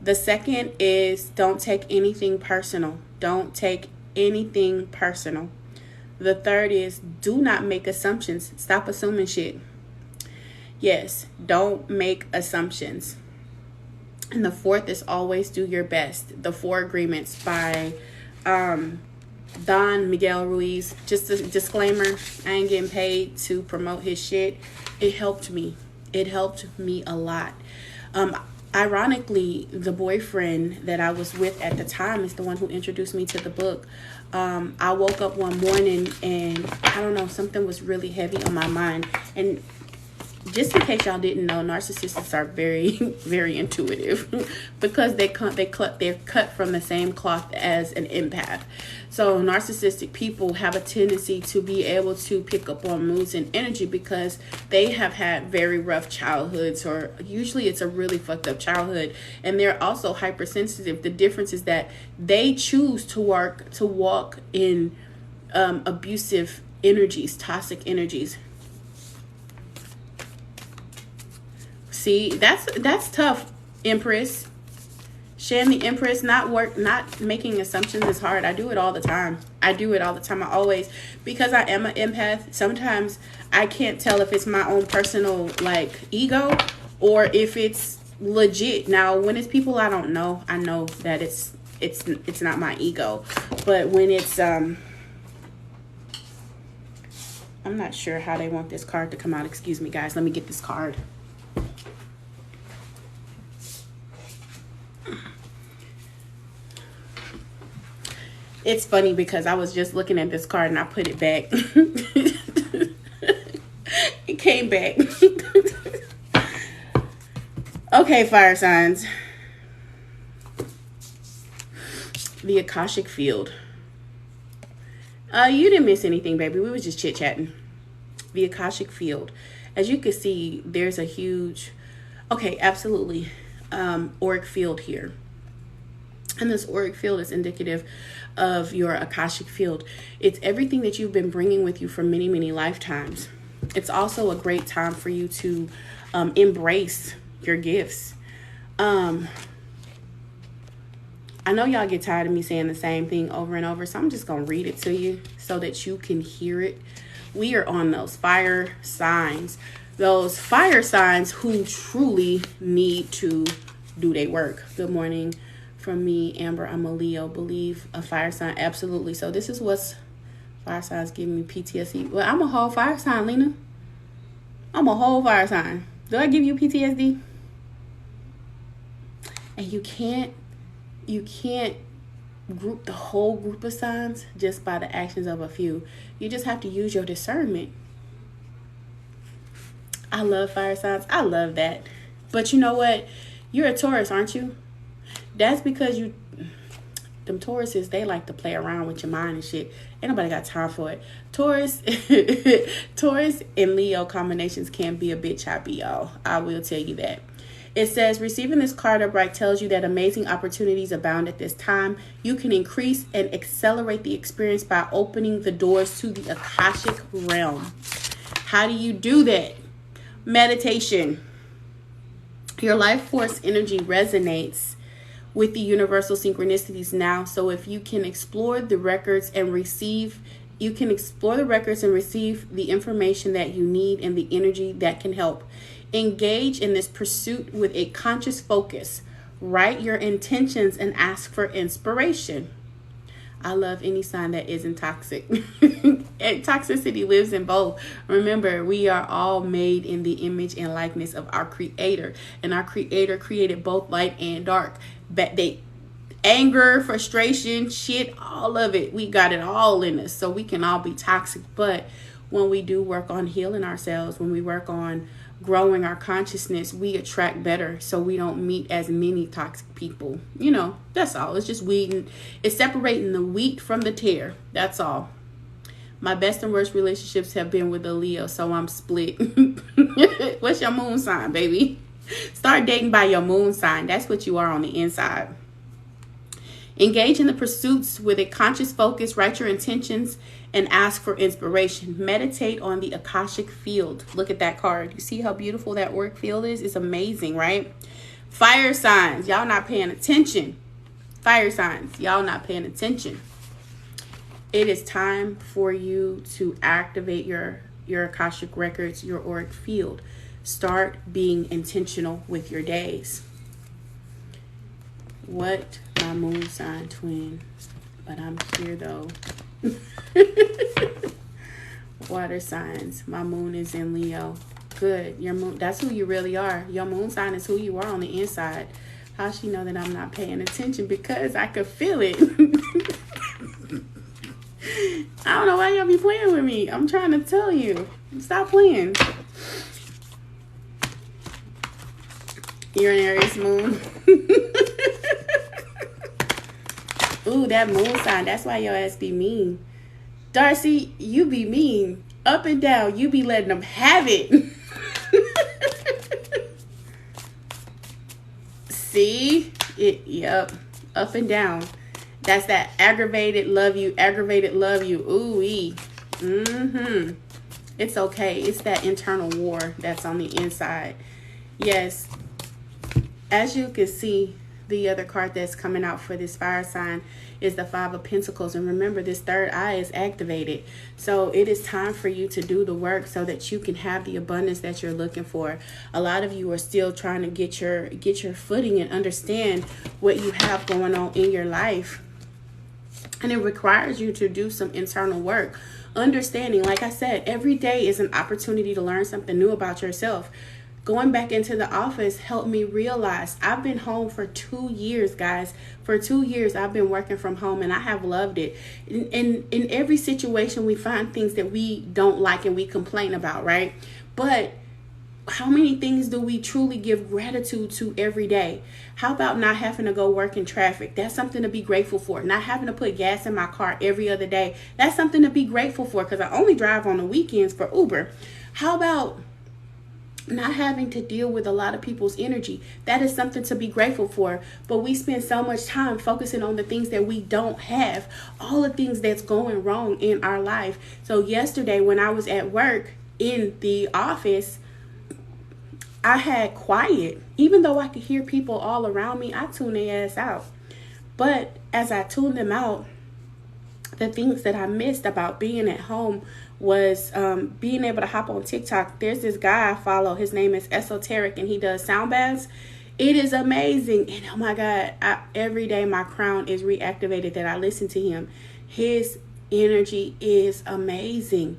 The second is don't take anything personal. Don't take anything personal. The third is do not make assumptions. Stop assuming shit. Yes, don't make assumptions. And the fourth is always do your best. The 4 agreements by Don Miguel Ruiz. Just a disclaimer, I ain't getting paid to promote his shit. It helped me. It helped me a lot. Ironically, the boyfriend that I was with at the time is the one who introduced me to the book. I woke up one morning and I don't know, something was really heavy on my mind. And just in case y'all didn't know, narcissists are very, very intuitive because they're cut from the same cloth as an empath. So narcissistic people have a tendency to be able to pick up on moods and energy because they have had very rough childhoods, or usually it's a really fucked up childhood, and they're also hypersensitive. The difference is that they choose to walk in abusive energies, toxic energies. See, that's tough, Empress. Shan the Empress, not making assumptions is hard. I do it all the time. I always, because I am an empath, sometimes I can't tell if it's my own personal like ego or if it's legit. Now, when it's people I don't know, I know that it's not my ego. But when it's I'm not sure how they want this card to come out. Excuse me, guys. Let me get this card. It's funny because I was just looking at this card and I put it back. It came back. Okay, fire signs. The Akashic Field. You didn't miss anything, baby. We was just chit-chatting. The Akashic Field. As you can see, there's a huge, okay, absolutely, auric field here. And this auric field is indicative of your Akashic field. It's everything that you've been bringing with you for many, many lifetimes. It's also a great time for you to embrace your gifts. I know y'all get tired of me saying the same thing over and over, so I'm just going to read it to you so that you can hear it. We are on those fire signs. Those fire signs who truly need to do their work. Good morning. From me, Amber, I'm a Leo. Believe a fire sign. Absolutely. So this is what's fire signs giving me PTSD. Well, I'm a whole fire sign, Lena. I'm a whole fire sign. Do I give you PTSD? And you can't group the whole group of signs just by the actions of a few. You just have to use your discernment. I love fire signs. I love that. But you know what? You're a Taurus, aren't you? That's because them Tauruses, they like to play around with your mind and shit. Ain't nobody got time for it. Taurus and Leo combinations can be a bit choppy, y'all. I will tell you that. It says, receiving this card upright tells you that amazing opportunities abound at this time. You can increase and accelerate the experience by opening the doors to the Akashic realm. How do you do that? Meditation. Your life force energy resonates with the universal synchronicities now. So if you can explore the records and receive, the information that you need and the energy that can help. Engage in this pursuit with a conscious focus. Write your intentions and ask for inspiration. I love any sign that isn't toxic. And toxicity lives in both. Remember, we are all made in the image and likeness of our Creator. And our Creator created both light and dark. anger, frustration, shit, all of it. We got it all in us. So we can all be toxic. But when we do work on healing ourselves, when we work on growing our consciousness, we attract better. So we don't meet as many toxic people. You know, that's all. It's just weeding. It's separating the wheat from the tare. That's all. My best and worst relationships have been with a Leo, so I'm split. What's your moon sign, baby? Start dating by your moon sign. That's what you are on the inside. Engage in the pursuits with a conscious focus. Write your intentions and ask for inspiration. Meditate on the Akashic field. Look at that card. You see how beautiful that auric field is? It's amazing, right? Fire signs. Y'all not paying attention. Fire signs. Y'all not paying attention. It is time for you to activate your Akashic records, your auric field. Start being intentional with your days. What? My moon sign twin, but I'm here though. Water signs. My moon is in Leo. Good. Your moon, that's who you really are. Your moon sign is who you are on the inside. How she know that I'm not paying attention? Because I could feel it. I don't know why y'all be playing with me. I'm trying to tell you. Stop playing. You're an Aries moon. Ooh, that moon sign. That's why your ass be mean. Darcy, you be mean. Up and down. You be letting them have it. See? Yep. Up and down. That's that aggravated love you. Aggravated love you. Ooh-wee. Mm-hmm. It's okay. It's that internal war that's on the inside. Yes. As you can see, the other card that's coming out for this fire sign is the Five of Pentacles. And remember, this third eye is activated. So it is time for you to do the work so that you can have the abundance that you're looking for. A lot of you are still trying to get your footing and understand what you have going on in your life. And it requires you to do some internal work. Understanding, like I said, every day is an opportunity to learn something new about yourself. Going back into the office helped me realize I've been home for 2 years, guys. For 2 years, I've been working from home and I have loved it. In every situation, we find things that we don't like and we complain about, right? But how many things do we truly give gratitude to every day? How about not having to go work in traffic? That's something to be grateful for. Not having to put gas in my car every other day. That's something to be grateful for because I only drive on the weekends for Uber. How about not having to deal with a lot of people's energy? That is something to be grateful for. But we spend so much time focusing on the things that we don't have, all the things that's going wrong in our life. So yesterday when I was at work in the office, I had quiet. Even though I could hear people all around me, I tuned their ass out. But as I tuned them out, the things that I missed about being at home was being able to hop on TikTok. There's this guy I follow. His name is Esoteric, and he does sound baths. It is amazing. And oh my God, every day my crown is reactivated that I listen to him. His energy is amazing.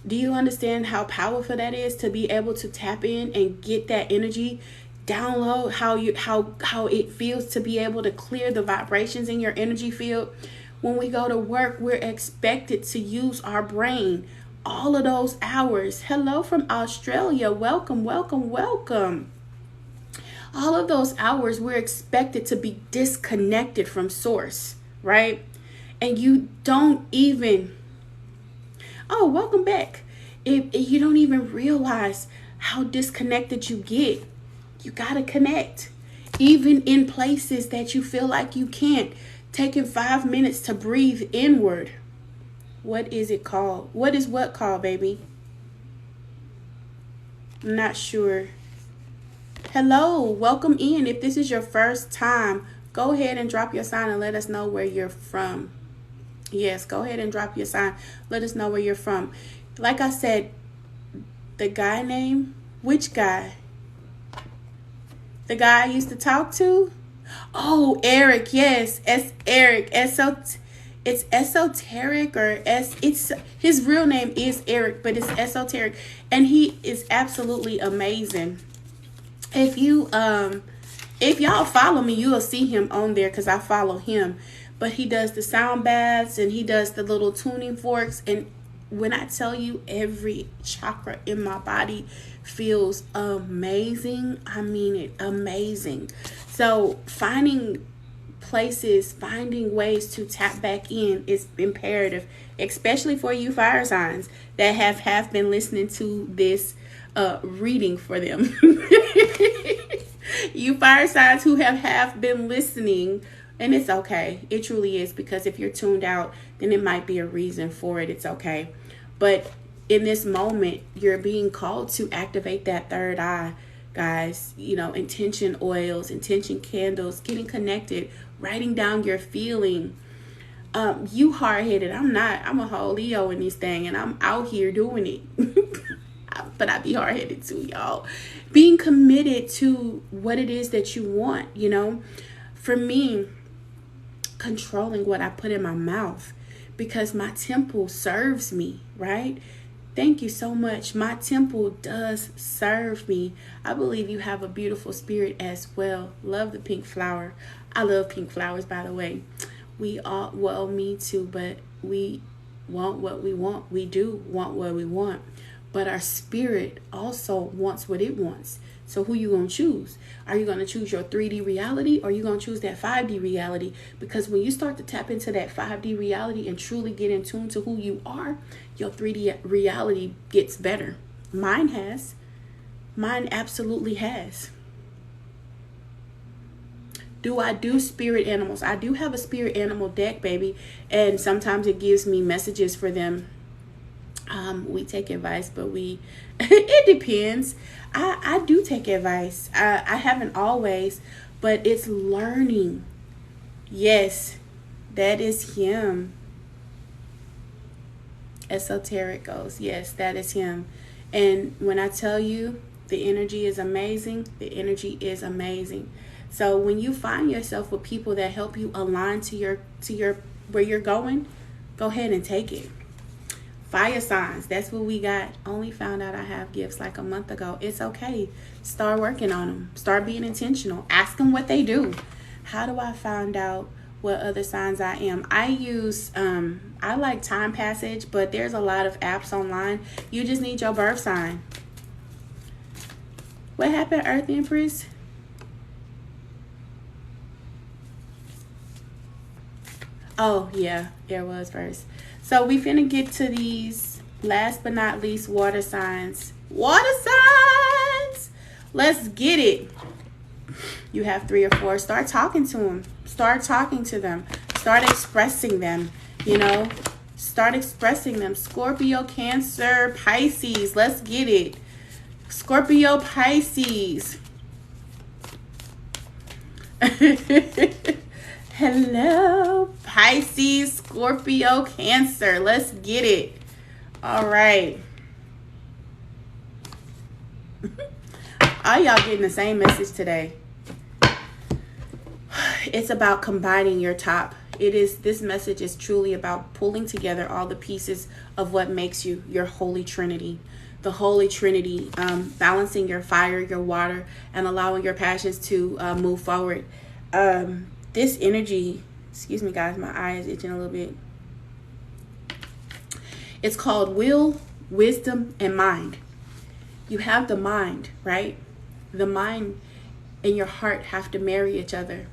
Do you understand how powerful that is to be able to tap in and get that energy? Download how it feels to be able to clear the vibrations in your energy field. When we go to work, we're expected to use our brain all of those hours. Hello from Australia. Welcome, welcome, welcome. All of those hours, we're expected to be disconnected from source, right? And you don't even... Oh, welcome back. You don't even realize how disconnected you get. You got to connect. Even in places that you feel like you can't. Taking 5 minutes to breathe inward. What is it called? What is what called, baby? I'm not sure. Hello, welcome in. If this is your first time, go ahead and drop your sign and let us know where you're from. Yes, go ahead and drop your sign. Let us know where you're from. Like I said, the guy name, which guy? The guy I used to talk to? Oh, Eric, yes. Eric. It's Esoteric or it's his real name is Eric, but it's Esoteric. And he is absolutely amazing. If you If y'all follow me, you'll see him on there because I follow him. But he does the sound baths and he does the little tuning forks. And when I tell you every chakra in my body feels amazing, I mean it, amazing. So finding places, finding ways to tap back in is imperative, especially for you fire signs that have been listening to this reading for them. You fire signs who have been listening, and it's okay. It truly is, because if you're tuned out, then it might be a reason for it. It's okay. But in this moment, you're being called to activate that third eye, guys. You know, intention oils, intention candles, getting connected, writing down your feeling. You hard-headed. I'm not. I'm a whole Leo in this thing, and I'm out here doing it. But I be hard-headed too, y'all. Being committed to what it is that you want, you know. For me, controlling what I put in my mouth, because my temple serves me, right? Thank you so much. My temple does serve me. I believe you have a beautiful spirit as well. Love the pink flower. I love pink flowers, by the way. We all, well, me too, but we want what we want. We do want what we want. But our spirit also wants what it wants. So who you going to choose? Are you going to choose your 3D reality, or are you going to choose that 5D reality? Because when you start to tap into that 5D reality and truly get in tune to who you are, your 3D reality gets better. Mine has. Mine absolutely has. Do I do spirit animals? I do have a spirit animal deck, baby. And sometimes it gives me messages for them. We take advice, but it depends. I do take advice. I haven't always, but it's learning. Yes, that is him. Esoteric goes. Yes, that is him. And when I tell you the energy is amazing, the energy is amazing. So when you find yourself with people that help you align to your where you're going, go ahead and take it. Fire signs, that's what we got. Only found out I have gifts like a month ago. It's okay. Start working on them. Start being intentional. Ask them what they do. How do I find out what other signs I am? I use, I like Time Passage, but there's a lot of apps online. You just need your birth sign. What happened, Earth Empress? Oh, yeah, there was first. So we finna get to these, last but not least, water signs. Water signs! Let's get it. You have 3 or 4. Start talking to them. Start talking to them. Start expressing them, you know. Start expressing them. Scorpio, Cancer, Pisces. Let's get it. Scorpio, Pisces. Hello, Pisces, Scorpio, Cancer. Let's get it. All right. All y'all getting the same message today. It's about combining your top. This message is truly about pulling together all the pieces of what makes you your Holy Trinity. The Holy Trinity, balancing your fire, your water, and allowing your passions to move forward. This energy, excuse me guys, my eye is itching a little bit. It's called will, wisdom, and mind. You have the mind, right? The mind and your heart have to marry each other.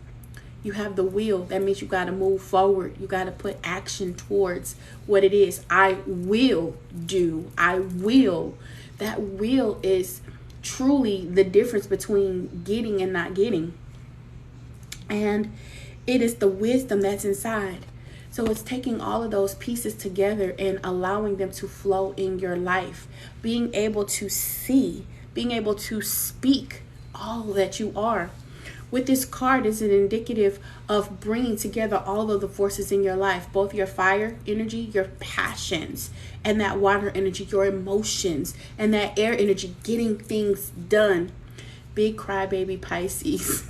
You have the will. That means you got to move forward. You got to put action towards what it is. I will do. I will. That will is truly the difference between getting and not getting. And it is the wisdom that's inside. So it's taking all of those pieces together and allowing them to flow in your life. Being able to see, being able to speak all that you are. With this card is an indicative of bringing together all of the forces in your life, both your fire energy, your passions, and that water energy, your emotions, and that air energy, getting things done. Big crybaby Pisces.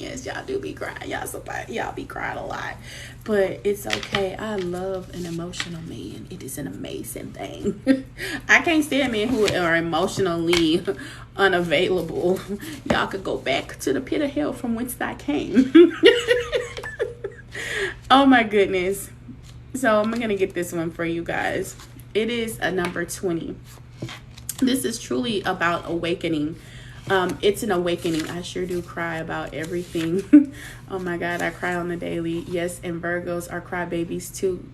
Yes, y'all do be crying. Y'all be crying a lot. But it's okay. I love an emotional man. It is an amazing thing. I can't stand men who are emotionally unavailable. Y'all could go back to the pit of hell from whence I came. Oh my goodness. So I'm going to get this one for you guys. It is a number 20. This is truly about awakening. It's an awakening. I sure do cry about everything. Oh my God, I cry on the daily. Yes, and Virgos are crybabies too.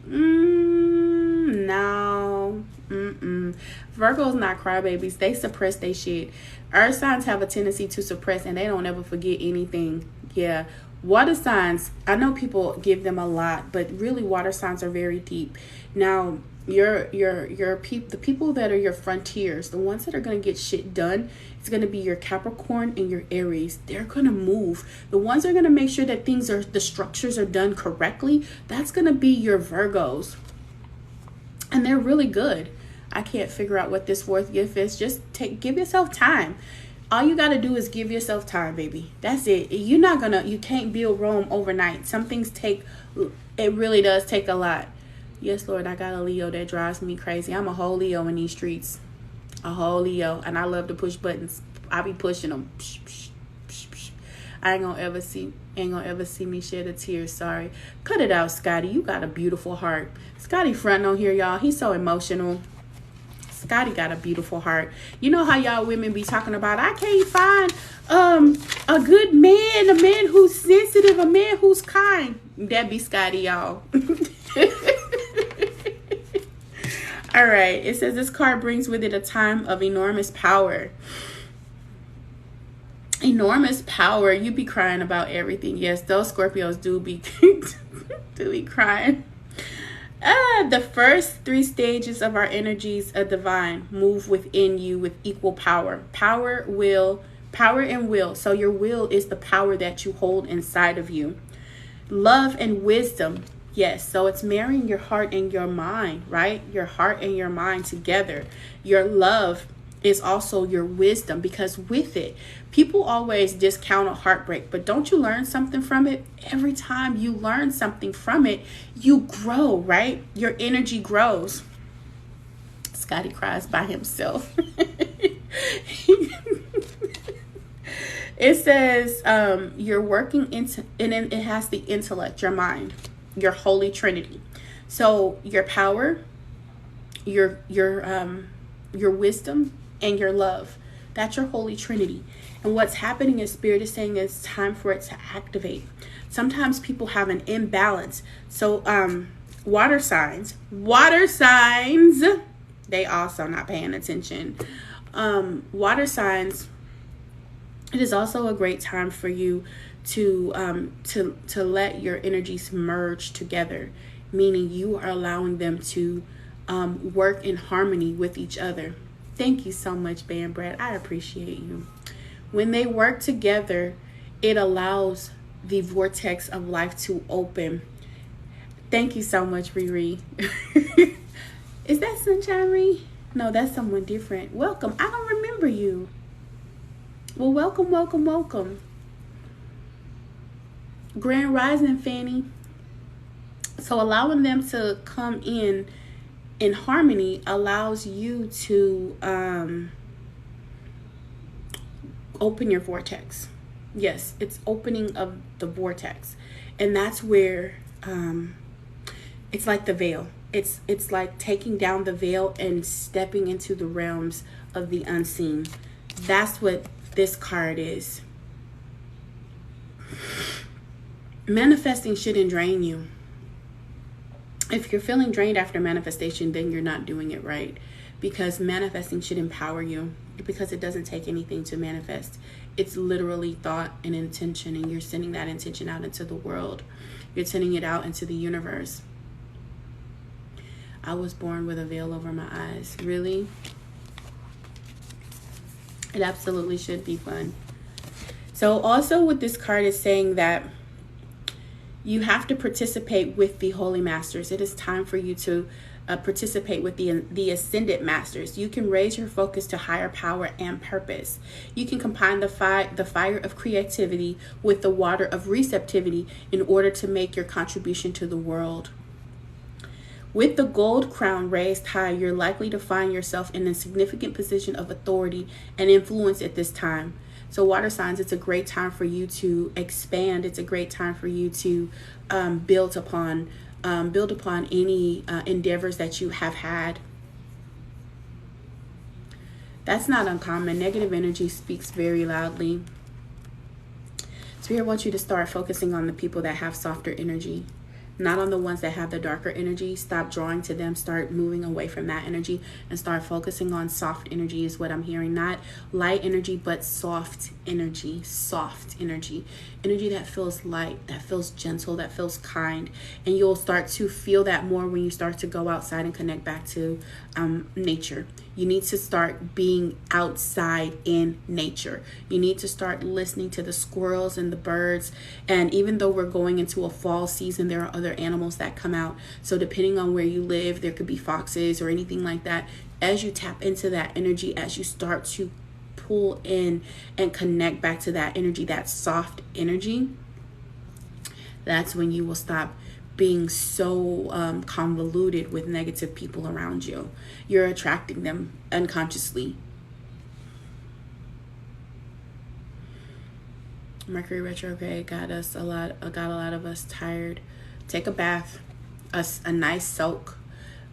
No. Virgos not crybabies. They suppress their shit. Earth signs have a tendency to suppress, and they don't ever forget anything. Yeah. Water signs, I know people give them a lot, but really water signs are very deep. Now, the people that are your frontiers, the ones that are going to get shit done, it's going to be your Capricorn and your Aries. They're going to move. The ones that are going to make sure that the structures are done correctly, that's going to be your Virgos. And they're really good. I can't figure out what this fourth gift is. Just give yourself time. All you got to do is give yourself time, baby. That's it. You can't build Rome overnight. Some things it really does take a lot. Yes, Lord, I got a Leo that drives me crazy. I'm a whole Leo in these streets. A whole Leo. And I love to push buttons. I be pushing them. I ain't gonna ever see me shed a tear. Sorry. Cut it out, Scotty. You got a beautiful heart. Scotty fronting on here, y'all. He's so emotional. Scotty got a beautiful heart. You know how y'all women be talking about, I can't find a good man, a man who's sensitive, a man who's kind. That be Scotty, y'all. All right. It says this card brings with it a time of enormous power. Enormous power. You be crying about everything. Yes, those Scorpios do be crying. The first 3 stages of our energies of divine move within you with equal power. Power and will. So your will is the power that you hold inside of you. Love and wisdom. Yes, so it's marrying your heart and your mind, right? Your heart and your mind together. Your love is also your wisdom, because with it, people always discount a heartbreak, but don't you learn something from it? Every time you learn something from it, you grow, right? Your energy grows. Scotty cries by himself. It says you're working into, and it has the intellect, your mind, your holy trinity. So your power, your wisdom, and your love. That's your holy trinity. And what's happening is Spirit is saying it's time for it to activate. Sometimes people have an imbalance. So water signs, they also not paying attention. Water signs, it is also a great time for you to let your energies merge together, meaning you are allowing them to work in harmony with each other. Thank you so much, Band Brad. I appreciate you. When they work together, it allows the vortex of life to open. Thank you so much, Riri. Is that Sunshine Ree? No, that's someone different. Welcome. I don't remember you. Well, welcome. Grand Rising, Fanny. So allowing them to come in harmony allows you to open your vortex. Yes, it's opening of the vortex. And that's where it's like the veil. It's like taking down the veil and stepping into the realms of the unseen. That's what this card is. Manifesting shouldn't drain you. If you're feeling drained after manifestation, then you're not doing it right, because manifesting should empower you, because it doesn't take anything to manifest. It's literally thought and intention, and you're sending that intention out into the world. You're sending it out into the universe. I was born with a veil over my eyes. Really? It absolutely should be fun. So also with this card is saying that you have to participate with the Holy Masters. It is time for you to participate with the ascended masters. You can raise your focus to higher power and purpose. You can combine the fire of creativity with the water of receptivity in order to make your contribution to the world. With the gold crown raised high, you're likely to find yourself in a significant position of authority and influence at this time. So water signs, it's a great time for you to expand. It's a great time for you to build upon any endeavors that you have had. That's not uncommon. Negative energy speaks very loudly. Spirit wants you to start focusing on the people that have softer energy, not on the ones that have the darker energy. Stop drawing to them. Start moving away from that energy and start focusing on soft energy is what I'm hearing. Not light energy, but soft energy. Soft energy. Energy that feels light, that feels gentle, that feels kind. And you'll start to feel that more when you start to go outside and connect back to nature. You need to start being outside in nature. You need to start listening to the squirrels and the birds. And even though we're going into a fall season, there are other animals that come out. So depending on where you live, there could be foxes or anything like that. As you tap into that energy, as you start to pull in and connect back to that energy, that soft energy, that's when you will stop being so convoluted with negative people around you. You're attracting them unconsciously. Mercury retrograde got a lot of us tired. Take a bath, a nice soak.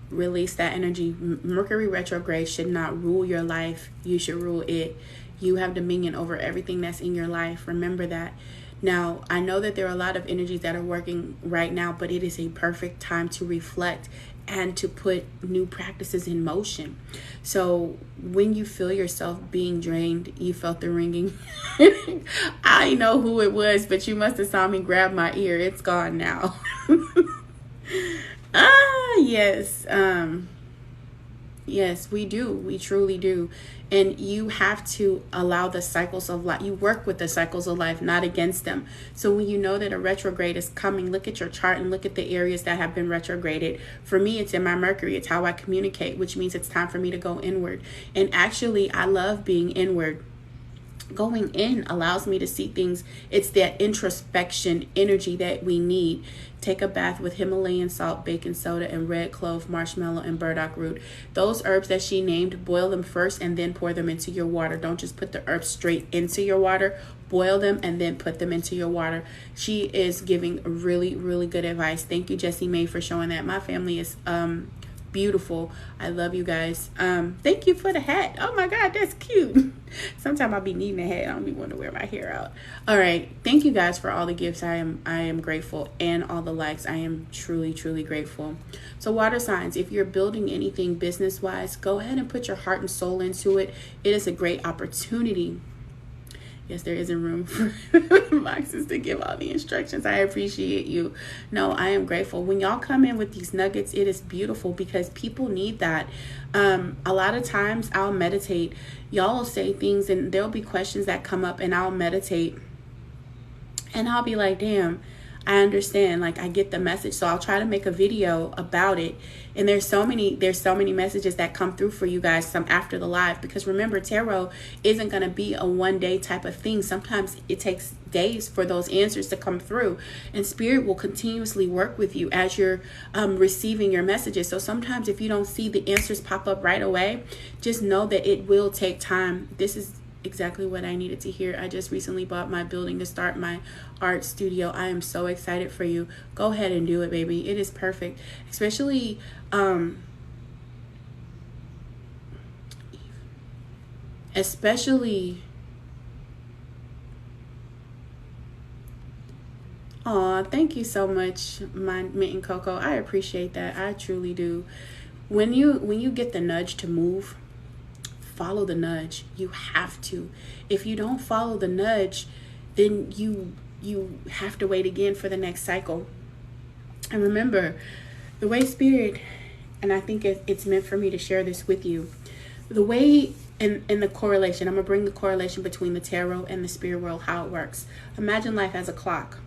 Release that energy. Mercury retrograde should not rule your life. You should rule it. You have dominion over everything that's in your life. Remember that. Now, I know that there are a lot of energies that are working right now, but it is a perfect time to reflect and to put new practices in motion. So when you feel yourself being drained, you felt the ringing. I know who it was, but you must have saw me grab my ear. It's gone now. Yes. Yes, we do. We truly do. And you have to allow the cycles of life. You work with the cycles of life, not against them. So when you know that a retrograde is coming, look at your chart and look at the areas that have been retrograded. For me, it's in my Mercury. It's how I communicate, which means it's time for me to go inward. And actually, I love being inward. Going in allows me to see things. It's that introspection energy that we need. Take a bath with Himalayan salt, baking soda, and red clove, marshmallow, and burdock root. Those herbs that she named, boil them first and then pour them into your water. Don't just put the herbs straight into your water. Boil them and then put them into your water. She is giving really, really good advice. Thank you, Jessie Mae, for showing that. My family is beautiful. I love you guys. Thank you for the hat. Oh my God, that's cute. Sometimes I'll be needing a hat. I don't be wanting to wear my hair out. All right. Thank you guys for all the gifts. I am grateful, and all the likes. I am truly, truly grateful. So water signs, if you're building anything business wise, go ahead and put your heart and soul into it. It is a great opportunity. Yes, there isn't room for boxes to give all the instructions. I appreciate you. No, I am grateful. When y'all come in with these nuggets, it is beautiful because people need that. A lot of times I'll meditate. Y'all will say things and there'll be questions that come up and I'll meditate. And I'll be like, damn, I understand. Like, I get the message. So I'll try to make a video about it. And there's so many messages that come through for you guys some after the live, because remember, tarot isn't going to be a one day type of thing. Sometimes it takes days for those answers to come through, and spirit will continuously work with you as you're receiving your messages. So sometimes if you don't see the answers pop up right away, just know that it will take time. This is exactly what I needed to hear. I just recently bought my building to start my art studio. I am so excited for you. Go ahead and do it, baby. It is perfect. Especially thank you so much, my Mint and Cocoa. I appreciate that. I truly do. When you get the nudge to move, follow the nudge. You have to. If you don't follow the nudge, then you have to wait again for the next cycle. And remember, the way spirit, and I think it's meant for me to share this with you, the way and the correlation, I'm going to bring the correlation between the tarot and the spirit world, how it works. Imagine life as a clock.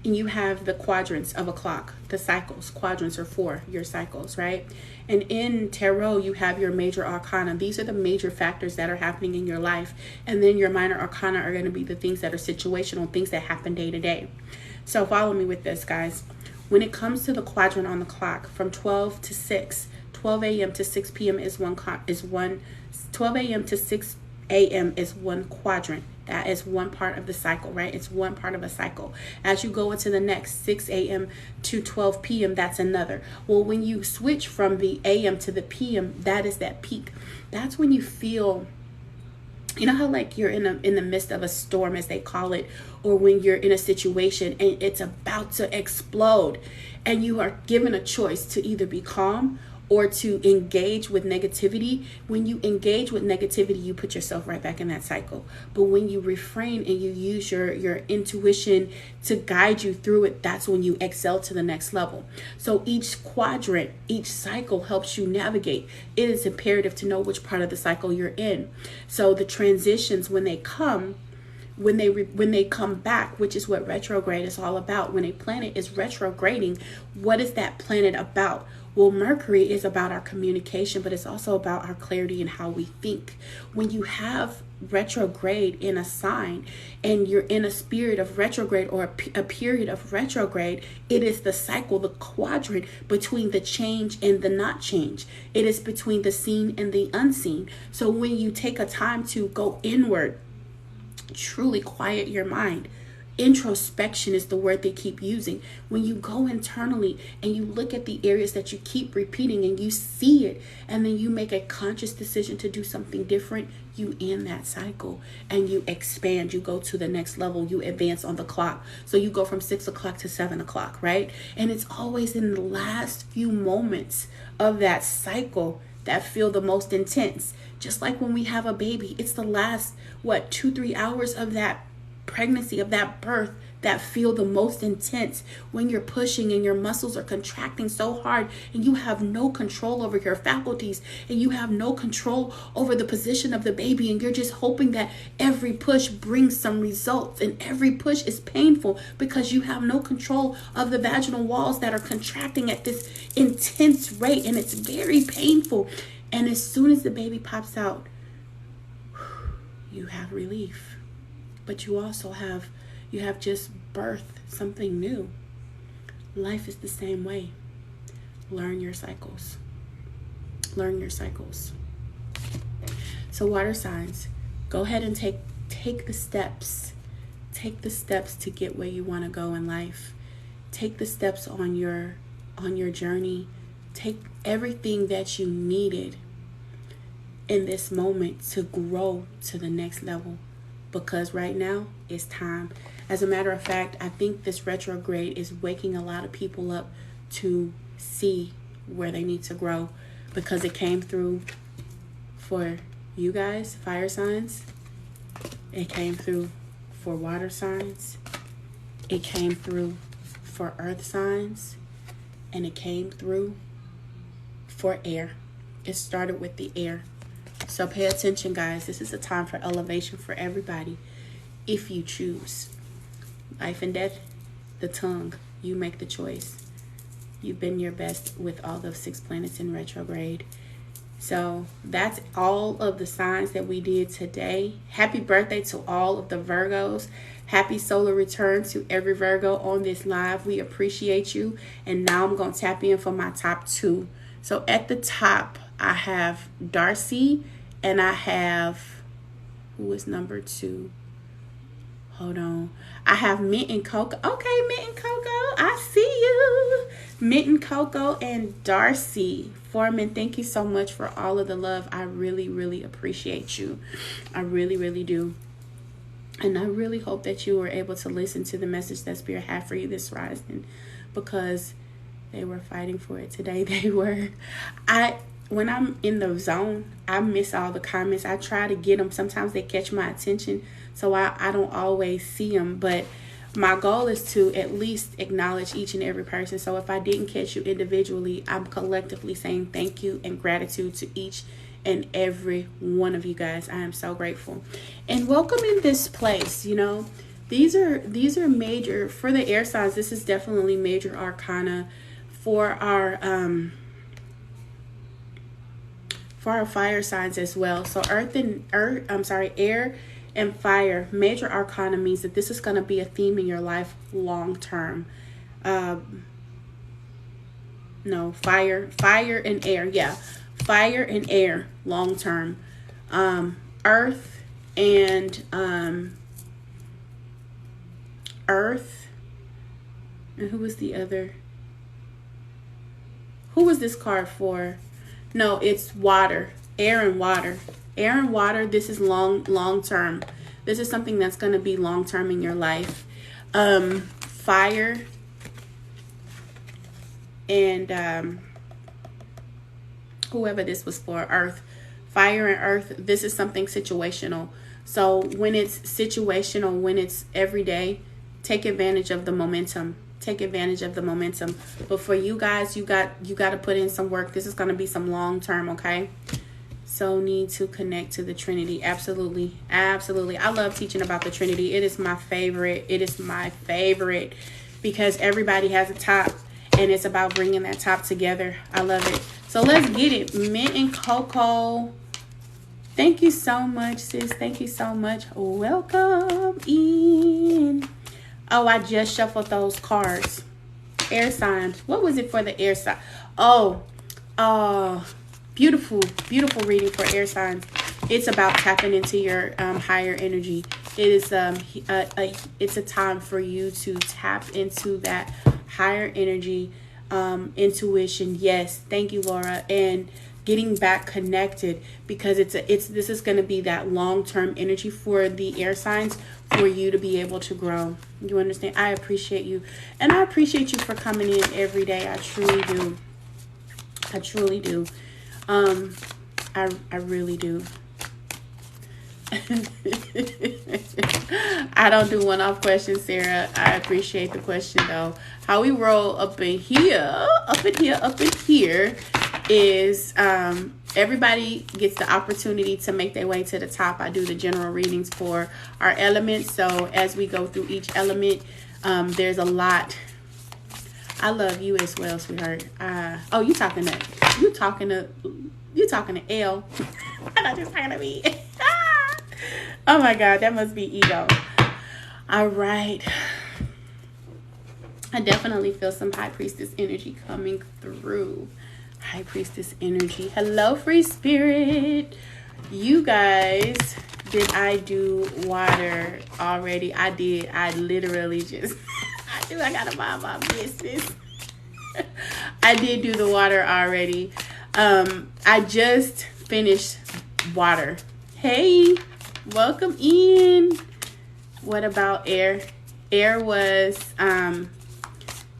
and you have the quadrants of a clock, the cycles. Quadrants are 4, your cycles, right? And in tarot, you have your major arcana. These are the major factors that are happening in your life. And then your minor arcana are going to be the things that are situational, things that happen day to day. So follow me with this, guys. When it comes to the quadrant on the clock, from 12 to 6, 12 a.m. to 6 p.m. is 12 a.m. to 6 a.m. is one quadrant. That is one part of the cycle, right? It's one part of a cycle. As you go into the next 6 a.m. to 12 p.m., that's another. Well, when you switch from the a.m. to the p.m., that is that peak. That's when you feel, you know how like you're in the midst of a storm, as they call it, or when you're in a situation and it's about to explode, and you are given a choice to either be calm or to engage with negativity. When you engage with negativity, you put yourself right back in that cycle. But when you refrain and you use your intuition to guide you through it, that's when you excel to the next level. So each quadrant, each cycle helps you navigate. It is imperative to know which part of the cycle you're in. So the transitions, when they come, when they come back, which is what retrograde is all about. When a planet is retrograding, what is that planet about? Well, Mercury is about our communication, but it's also about our clarity and how we think. When you have retrograde in a sign and you're in a spirit of retrograde or a period of retrograde, it is the cycle, the quadrant between the change and the not change. It is between the seen and the unseen. So when you take a time to go inward, truly quiet your mind. Introspection is the word they keep using. When you go internally and you look at the areas that you keep repeating and you see it, and then you make a conscious decision to do something different, you end that cycle and you expand. You go to the next level. You advance on the clock. So you go from 6 o'clock to 7 o'clock, right? And it's always in the last few moments of that cycle that feel the most intense. Just like when we have a baby, it's the last, 2-3 hours of that pregnancy, of that birth, that feel the most intense, when you're pushing and your muscles are contracting so hard and you have no control over your faculties and you have no control over the position of the baby, and you're just hoping that every push brings some results, and every push is painful because you have no control of the vaginal walls that are contracting at this intense rate, and it's very painful. And as soon as the baby pops out, you have relief. But you also have just birthed something new. Life is the same way. Learn your cycles. Learn your cycles. So water signs, go ahead and take the steps. Take the steps to get where you want to go in life. Take the steps on your journey. Take everything that you needed in this moment to grow to the next level. Because right now it's time. As a matter of fact, I think this retrograde is waking a lot of people up to see where they need to grow, because it came through for you guys, fire signs. It came through for water signs. It came through for earth signs. And it came through for air. It started with the air. So pay attention, guys. This is a time for elevation for everybody, if you choose. Life and death, the tongue. You make the choice. You've been your best with all the 6 planets in retrograde. So that's all of the signs that we did today. Happy birthday to all of the Virgos. Happy solar return to every Virgo on this live. We appreciate you. And now I'm going to tap in for my top 2. So at the top, I have Darcy, and I have, who is number 2? Hold on. I have Mint and Coco. Okay, Mint and Coco, I see you. Mint and Coco and Darcy Foreman, thank you so much for all of the love. I really, really appreciate you. I really, really do. And I really hope that you were able to listen to the message that Spirit had for you this rising, because they were fighting for it today. They were. When I'm in the zone, I miss all the comments. I try to get them. Sometimes they catch my attention, so I don't always see them. But my goal is to at least acknowledge each and every person. So if I didn't catch you individually, I'm collectively saying thank you and gratitude to each and every one of you guys. I am so grateful. And welcome in this place, These are major for the air signs. This is definitely major arcana for our fire signs as well. So air and fire, major arcana means that this is going to be a theme in your life long term. No, fire and air. Yeah, fire and air long term. Earth and earth. And who was the other? Who was this card for? No, it's water. Air and water. Air and water, this is long term. This is something that's going to be long term in your life. Fire and whoever this was for, earth. Fire and earth, this is something situational. So when it's situational, when it's everyday, take advantage of the momentum. Take advantage of the momentum. But for you guys, you got to put in some work. This is going to be some long term, okay? So need to connect to the Trinity. Absolutely. Absolutely. I love teaching about the Trinity. It is my favorite. It is my favorite because everybody has a top and it's about bringing that top together. I love it. So let's get it. Mint and cocoa. Thank you so much, sis. Thank you so much. Welcome in. Oh, I just shuffled those cards. Air signs. What was it for the air sign? Oh, beautiful reading for air signs. It's about tapping into your higher energy. It is it's a time for you to tap into that higher energy, intuition. Yes, thank you, Laura, and getting back connected, because this is going to be that long-term energy for the air signs for you to be able to grow. You understand? I appreciate you, and I appreciate you for coming in every day. I truly do. I truly do. I really do. I don't do one-off questions, Sarah. I appreciate the question though. How we roll up in here is everybody gets the opportunity to make their way to the top. I do the general readings for our elements. So as we go through each element, there's a lot. I love you as well, sweetheart. Oh, you talking to L. I'm not just talking to me. Oh my God, that must be ego. All right. I definitely feel some High Priestess energy coming through. High Priestess energy. Hello, free spirit. You guys, did I do water already? I did. I literally just, I gotta mind my business. I did do the water already. I just finished water. Hey, welcome in. What about air? Air was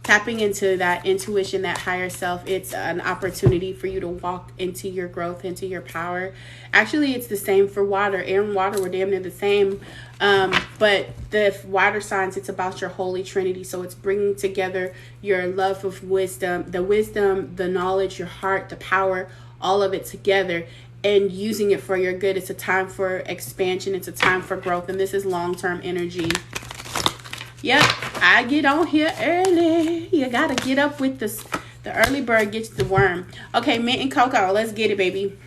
tapping into that intuition, that higher self. It's an opportunity for you to walk into your growth, into your power. Actually, it's the same for water. Air and water were damn near the same. But the water signs, it's about your holy trinity. So it's bringing together your love of wisdom, the knowledge, your heart, the power, all of it together, and using it for your good. It's a time for expansion. It's a time for growth. And this is long-term energy. Yep, I get on here early. You gotta get up with this. The early bird gets the worm. Okay, mint and cocoa. Let's get it, baby.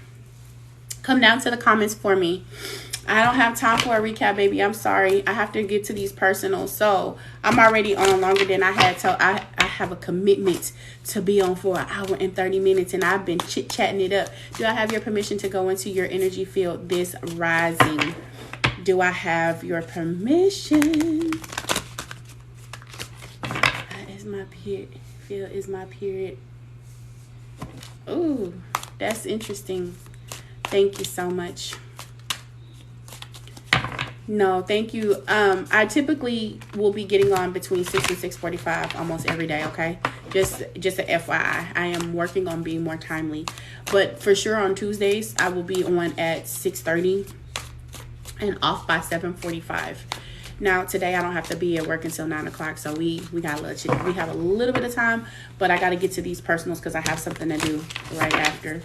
Come down to the comments for me. I don't have time for a recap, baby. I'm sorry. I have to get to these personals. So I'm already on longer than I had. So I have a commitment to be on for an hour and 30 minutes. And I've been chit-chatting it up. Do I have your permission to go into your energy field this rising? Do I have your permission? My period feel is my period. Ooh, that's interesting. Thank you so much. No, thank you. I typically will be getting on between 6 and 6:45 almost every day. Okay, just a FYI. I am working on being more timely, but for sure on Tuesdays I will be on at 6:30 and off by 7:45. Now today I don't have to be at work until 9 o'clock, so we got we have a little bit of time, but I got to get to these personals because I have something to do right after.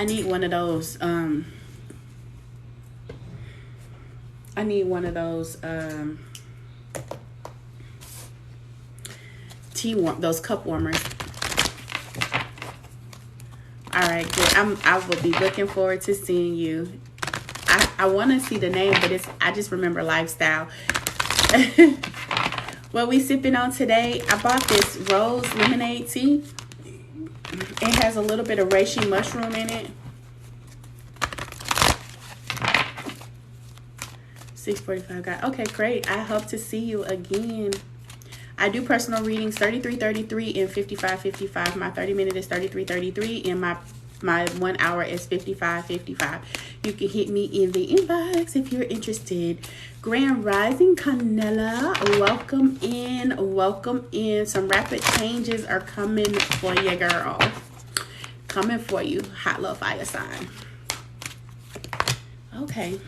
I need one of those. I need one of those those cup warmers. All right, good. I will be looking forward to seeing you. I want to see the name, but I just remember lifestyle. What we sipping on today? I bought this rose lemonade tea. It has a little bit of reishi mushroom in it. 6:45 guy. Okay, great. I hope to see you again. I do personal readings 33:33 and 55:55. My 30-minute is 33:33 and my 1 hour is 55:55. You can hit me in the inbox if you're interested. Grand Rising Canela, welcome in. Welcome in. Some rapid changes are coming for you, girl. Coming for you. Hot love fire sign. Okay.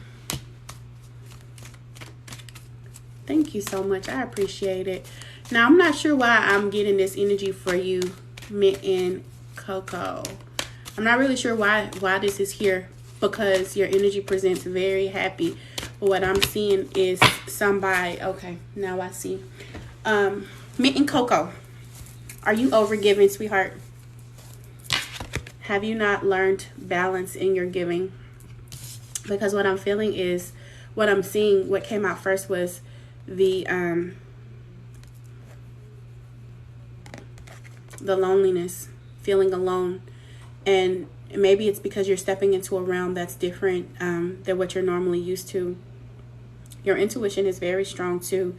Thank you so much. I appreciate it. Now, I'm not sure why I'm getting this energy for you, Mint and Cocoa. I'm not really sure why this is here, because your energy presents very happy. But what I'm seeing is somebody. Okay, now I see. Mint and Cocoa, are you overgiving, sweetheart? Have you not learned balance in your giving? Because what I'm feeling is, what I'm seeing, what came out first was the loneliness, feeling alone. And maybe it's because you're stepping into a realm that's different than what you're normally used to. Your intuition is very strong too.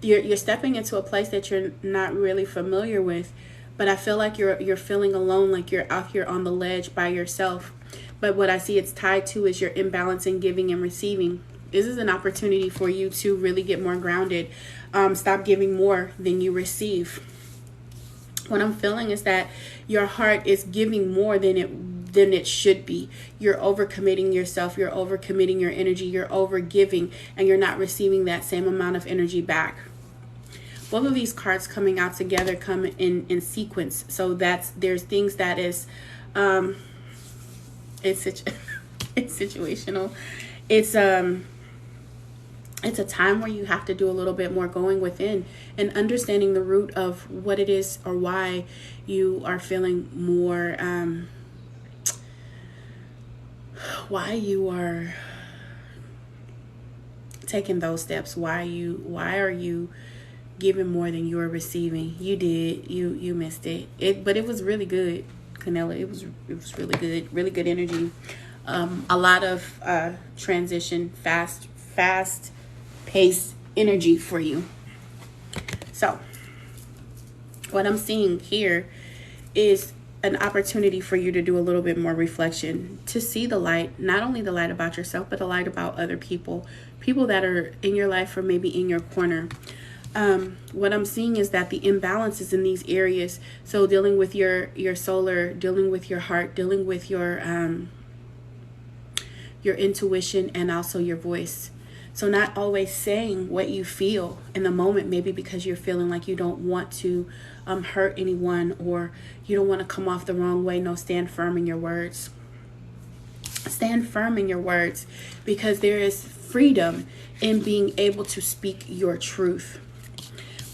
You're stepping into a place that you're not really familiar with, but I feel like you're feeling alone, like you're out here on the ledge by yourself. But what I see it's tied to is your imbalance in giving and receiving. This is an opportunity for you to really get more grounded. Stop giving more than you receive. What I'm feeling is that your heart is giving more than it should be. You're overcommitting yourself. You're overcommitting your energy. You're overgiving, and you're not receiving that same amount of energy back. Both of these cards coming out together come in sequence. So there's things that is it's situational. It's a time where you have to do a little bit more going within and understanding the root of what it is or why you are feeling more, why you are taking those steps. Why are you giving more than you are receiving? You did. You missed it. But it was really good, Canela. It was really good. Really good energy. A lot of transition, fast pace energy for you. So what I'm seeing here is an opportunity for you to do a little bit more reflection, to see the light, not only the light about yourself, but the light about other people that are in your life or maybe in your corner. What I'm seeing is that the imbalances in these areas, so dealing with your solar, dealing with your heart, dealing with your intuition, and also your voice. So not always saying what you feel in the moment, maybe because you're feeling like you don't want to hurt anyone, or you don't want to come off the wrong way. No, stand firm in your words. Stand firm in your words, because there is freedom in being able to speak your truth.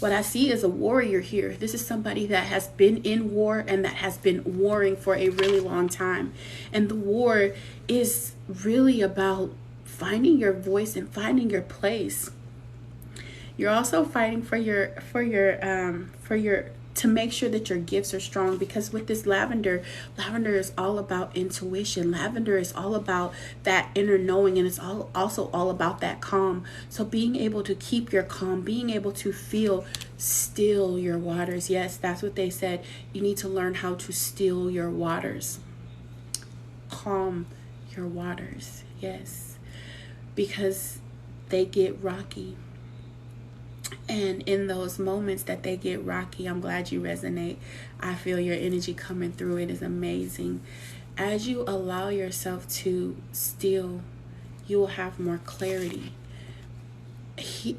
What I see is a warrior here. This is somebody that has been in war and that has been warring for a really long time. And the war is really about finding your voice and finding your place. You're also fighting for your to make sure that your gifts are strong, because with this lavender is all about intuition. Lavender is all about that inner knowing, and it's also all about that calm. So being able to keep your calm, being able to feel still your waters. Yes, that's what they said. You need to learn how to still your waters. Calm your waters. Yes. Because they get rocky. And in those moments that they get rocky, I'm glad you resonate. I feel your energy coming through. It is amazing. As you allow yourself to still, you will have more clarity.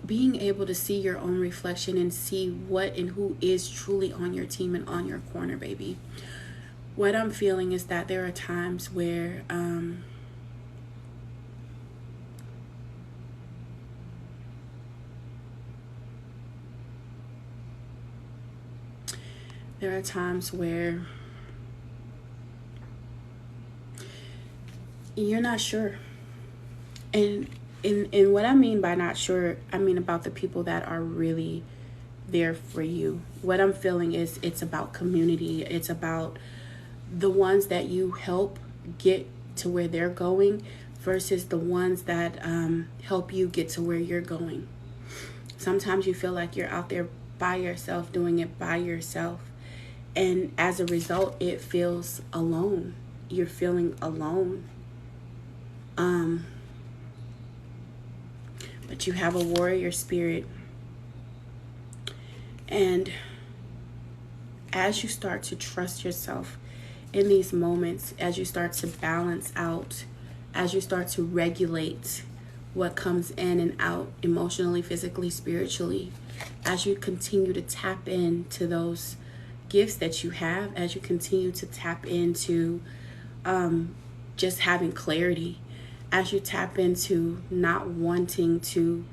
Being able to see your own reflection and see what and who is truly on your team and on your corner, baby. what I'm feeling is that there are times where you're not sure. And in what I mean by not sure, I mean about the people that are really there for you. What I'm feeling is it's about community. It's about the ones that you help get to where they're going versus the ones that help you get to where you're going. Sometimes you feel like you're out there by yourself, doing it by yourself. And as a result, it feels alone. You're feeling alone. But you have a warrior spirit. And as you start to trust yourself in these moments, as you start to balance out, as you start to regulate what comes in and out emotionally, physically, spiritually, as you continue to tap into those gifts that you have, as you continue to tap into just having clarity, as you tap into not wanting to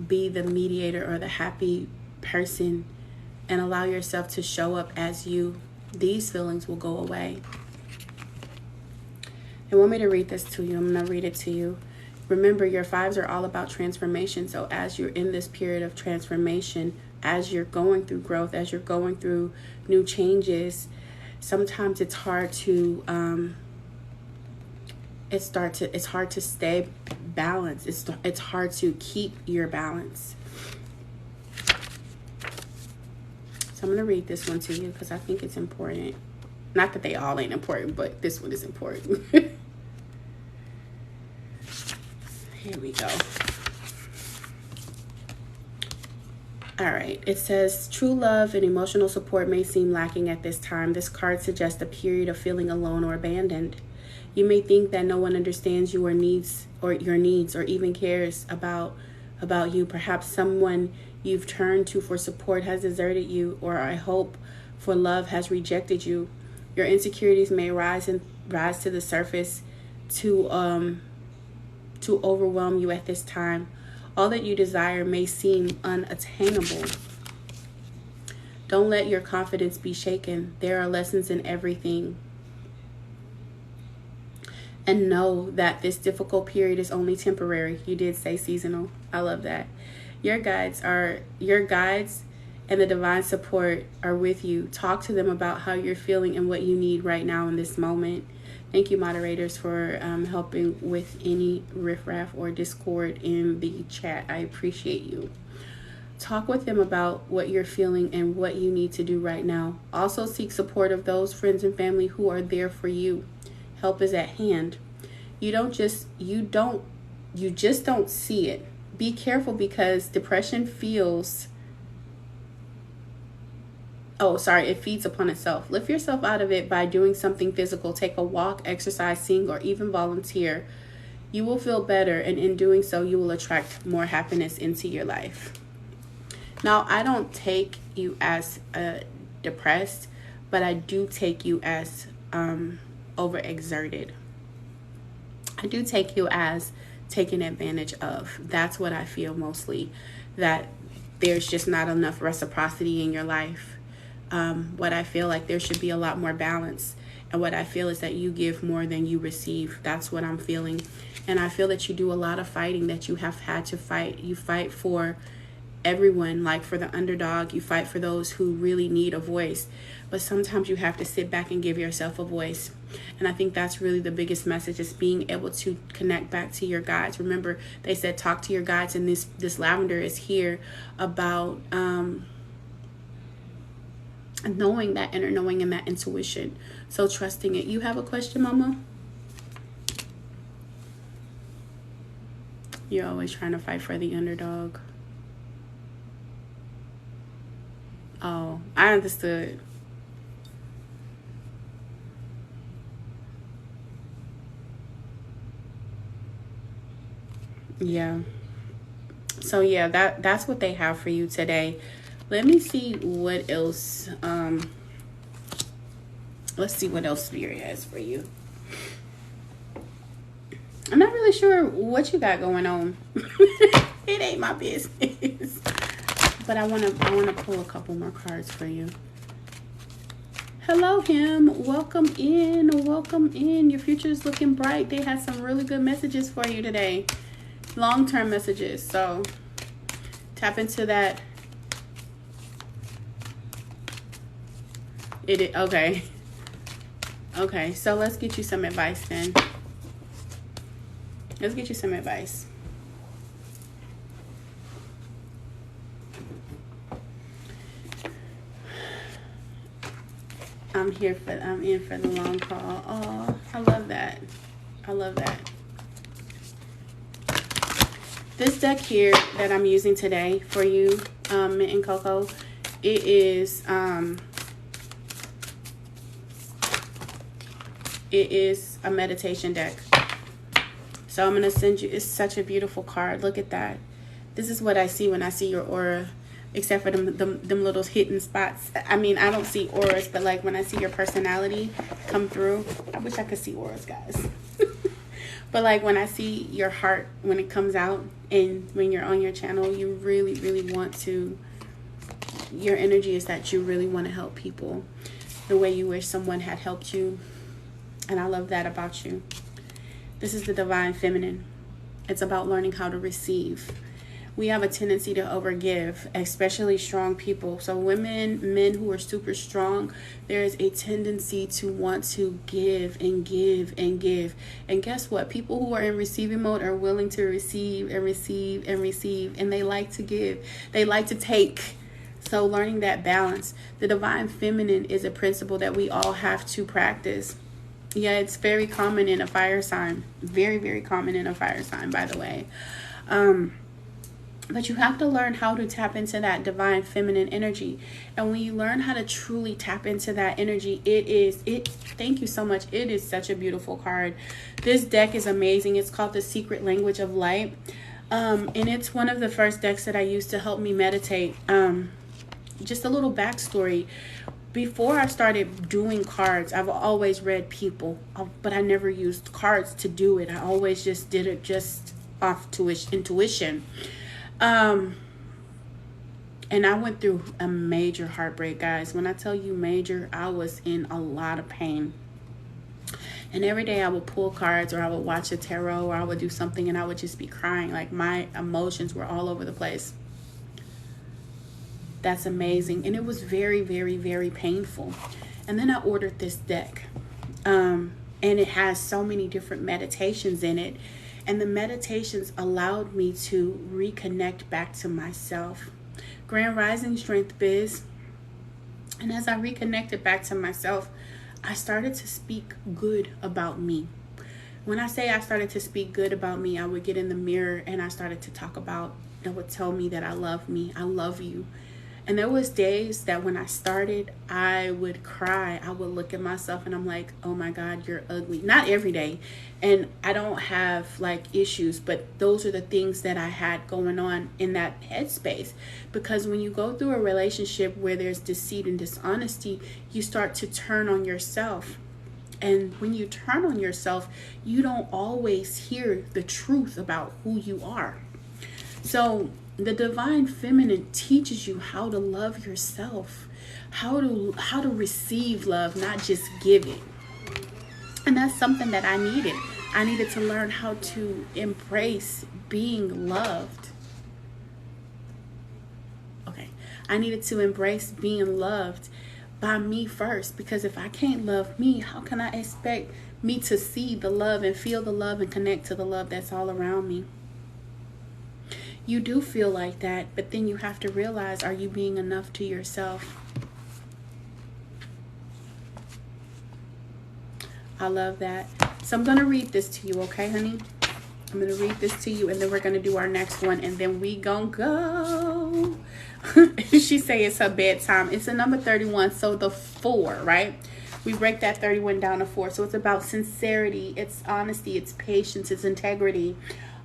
be the mediator or the happy person and allow yourself to show up as you, these feelings will go away. They want me to read this to you. I'm going to read it to you. Remember, your fives are all about transformation. So as you're in this period of transformation, as you're going through growth, as you're going through new changes, sometimes it's hard to it's hard to stay balanced. It's hard to keep your balance. So I'm going to read this one to you because I think it's important. Not that they all ain't important, but this one is important. Here we go. All right. It says, true love and emotional support may seem lacking at this time. This card suggests a period of feeling alone or abandoned. You may think that no one understands your needs or even cares about you. Perhaps someone you've turned to for support has deserted you, or I hope for love has rejected you. Your insecurities may rise to the surface to overwhelm you at this time. All that you desire may seem unattainable. Don't let your confidence be shaken. There are lessons in everything. And know that this difficult period is only temporary. You did say seasonal. I love that. Your guides and the divine support are with you. Talk to them about how you're feeling and what you need right now in this moment. Thank you, moderators, for helping with any riffraff or discord in the chat. I appreciate you. Talk with them about what you're feeling and what you need to do right now. Also seek support of those friends and family who are there for you. Help is at hand. You just don't see it. Be careful because depression feeds upon itself. Lift yourself out of it by doing something physical. Take a walk, exercise, sing, or even volunteer. You will feel better, and in doing so, you will attract more happiness into your life. Now, I don't take you as depressed, but I do take you as overexerted. I do take you as taken advantage of. That's what I feel mostly, that there's just not enough reciprocity in your life. What I feel like there should be a lot more balance. And what I feel is that you give more than you receive. That's what I'm feeling. And I feel that you do a lot of fighting that you have had to fight. You fight for everyone, like for the underdog. You fight for those who really need a voice. But sometimes you have to sit back and give yourself a voice. And I think that's really the biggest message, is being able to connect back to your guides. Remember, they said talk to your guides, and this lavender is here about knowing that inner knowing and that intuition. So trusting it. You have a question, Mama? You're always trying to fight for the underdog. Oh, I understood. Yeah. So yeah, that's what they have for you today. Let me see what else Let's see what else Spirit has for you. I'm not really sure what you got going on. It ain't my business. But I wanna pull a couple more cards for you. Hello, him. Welcome in. Welcome in. Your future is looking bright. They have some really good messages for you today. Long-term messages. So tap into that. Okay. Okay, so let's get you some advice then. Let's get you some advice. I'm in for the long haul. Oh, I love that. I love that. This deck here that I'm using today for you, Mint and Coco, it is a meditation deck. So I'm going to send you, it's such a beautiful card. Look at that. This is what I see when I see your aura, except for them little hidden spots. I mean, I don't see auras, but like when I see your personality come through, I wish I could see auras, guys. But like when I see your heart, when it comes out and when you're on your channel, you really, really want to, your energy is that you really want to help people the way you wish someone had helped you. And I love that about you. This is the Divine Feminine. It's about learning how to receive. We have a tendency to overgive, especially strong people. So women, men who are super strong, there is a tendency to want to give and give and give. And guess what? People who are in receiving mode are willing to receive and receive and receive. And they like to give. They like to take. So learning that balance. The Divine Feminine is a principle that we all have to practice. Yeah, it's very common in a fire sign. Very, very common in a fire sign, by the way. But you have to learn how to tap into that divine feminine energy. And when you learn how to truly tap into that energy, thank you so much. It is such a beautiful card. This deck is amazing. It's called The Secret Language of Light. And it's one of the first decks that I used to help me meditate. Just a little backstory. Before I started doing cards, I've always read people, but I never used cards to do it. I always just did it just off to intuition. And I went through a major heartbreak, guys. When I tell you major, I was in a lot of pain. And every day I would pull cards, or I would watch a tarot, or I would do something, and I would just be crying. Like my emotions were all over the place. That's amazing. And it was very, very, very painful. And then I ordered this deck. And it has so many different meditations in it. And the meditations allowed me to reconnect back to myself. Grand Rising Strength Biz. And as I reconnected back to myself, I started to speak good about me. When I say I started to speak good about me, I would get in the mirror and I started to talk about, it would tell me that I love me. I love you. And there was days that when I started, I would cry. I would look at myself and I'm like, oh my God, you're ugly. Not every day. And I don't have like issues, but those are the things that I had going on in that headspace. Because when you go through a relationship where there's deceit and dishonesty, you start to turn on yourself. And when you turn on yourself, you don't always hear the truth about who you are. So the Divine Feminine teaches you how to love yourself, how to receive love, not just give it. And that's something that I needed. I needed to learn how to embrace being loved. Okay. I needed to embrace being loved by me first, because if I can't love me, how can I expect me to see the love and feel the love and connect to the love that's all around me? You do feel like that, but then you have to realize, are you being enough to yourself? I love that. So I'm going to read this to you, okay, honey? I'm going to read this to you, and then we're going to do our next one, and then we going to go. She say it's her bedtime. It's a number 31, so the 4, right? We break that 31 down to 4. So it's about sincerity, it's honesty, it's patience, it's integrity.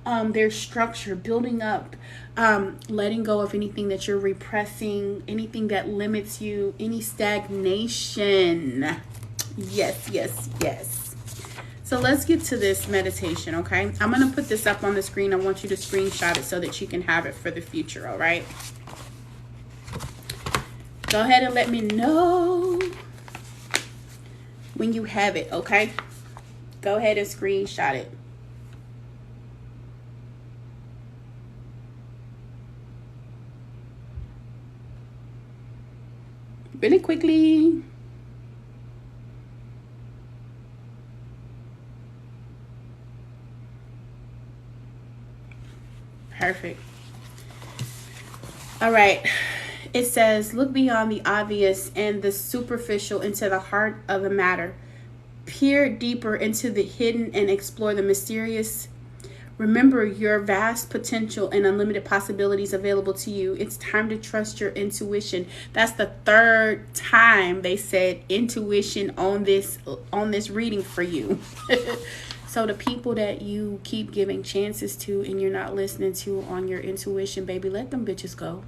There's structure, building up, letting go of anything that you're repressing, anything that limits you, any stagnation. Yes, yes, yes. So let's get to this meditation, okay? I'm going to put this up on the screen. I want you to screenshot it so that you can have it for the future, all right? Go ahead and let me know when you have it, okay? Go ahead and screenshot it. Really quickly. Perfect. All right. It says, look beyond the obvious and the superficial into the heart of the matter. Peer deeper into the hidden and explore the mysterious. Remember your vast potential and unlimited possibilities available to you. It's time to trust your intuition. That's the third time they said intuition on this reading for you. So the people that you keep giving chances to and you're not listening to on your intuition, baby, let them bitches go.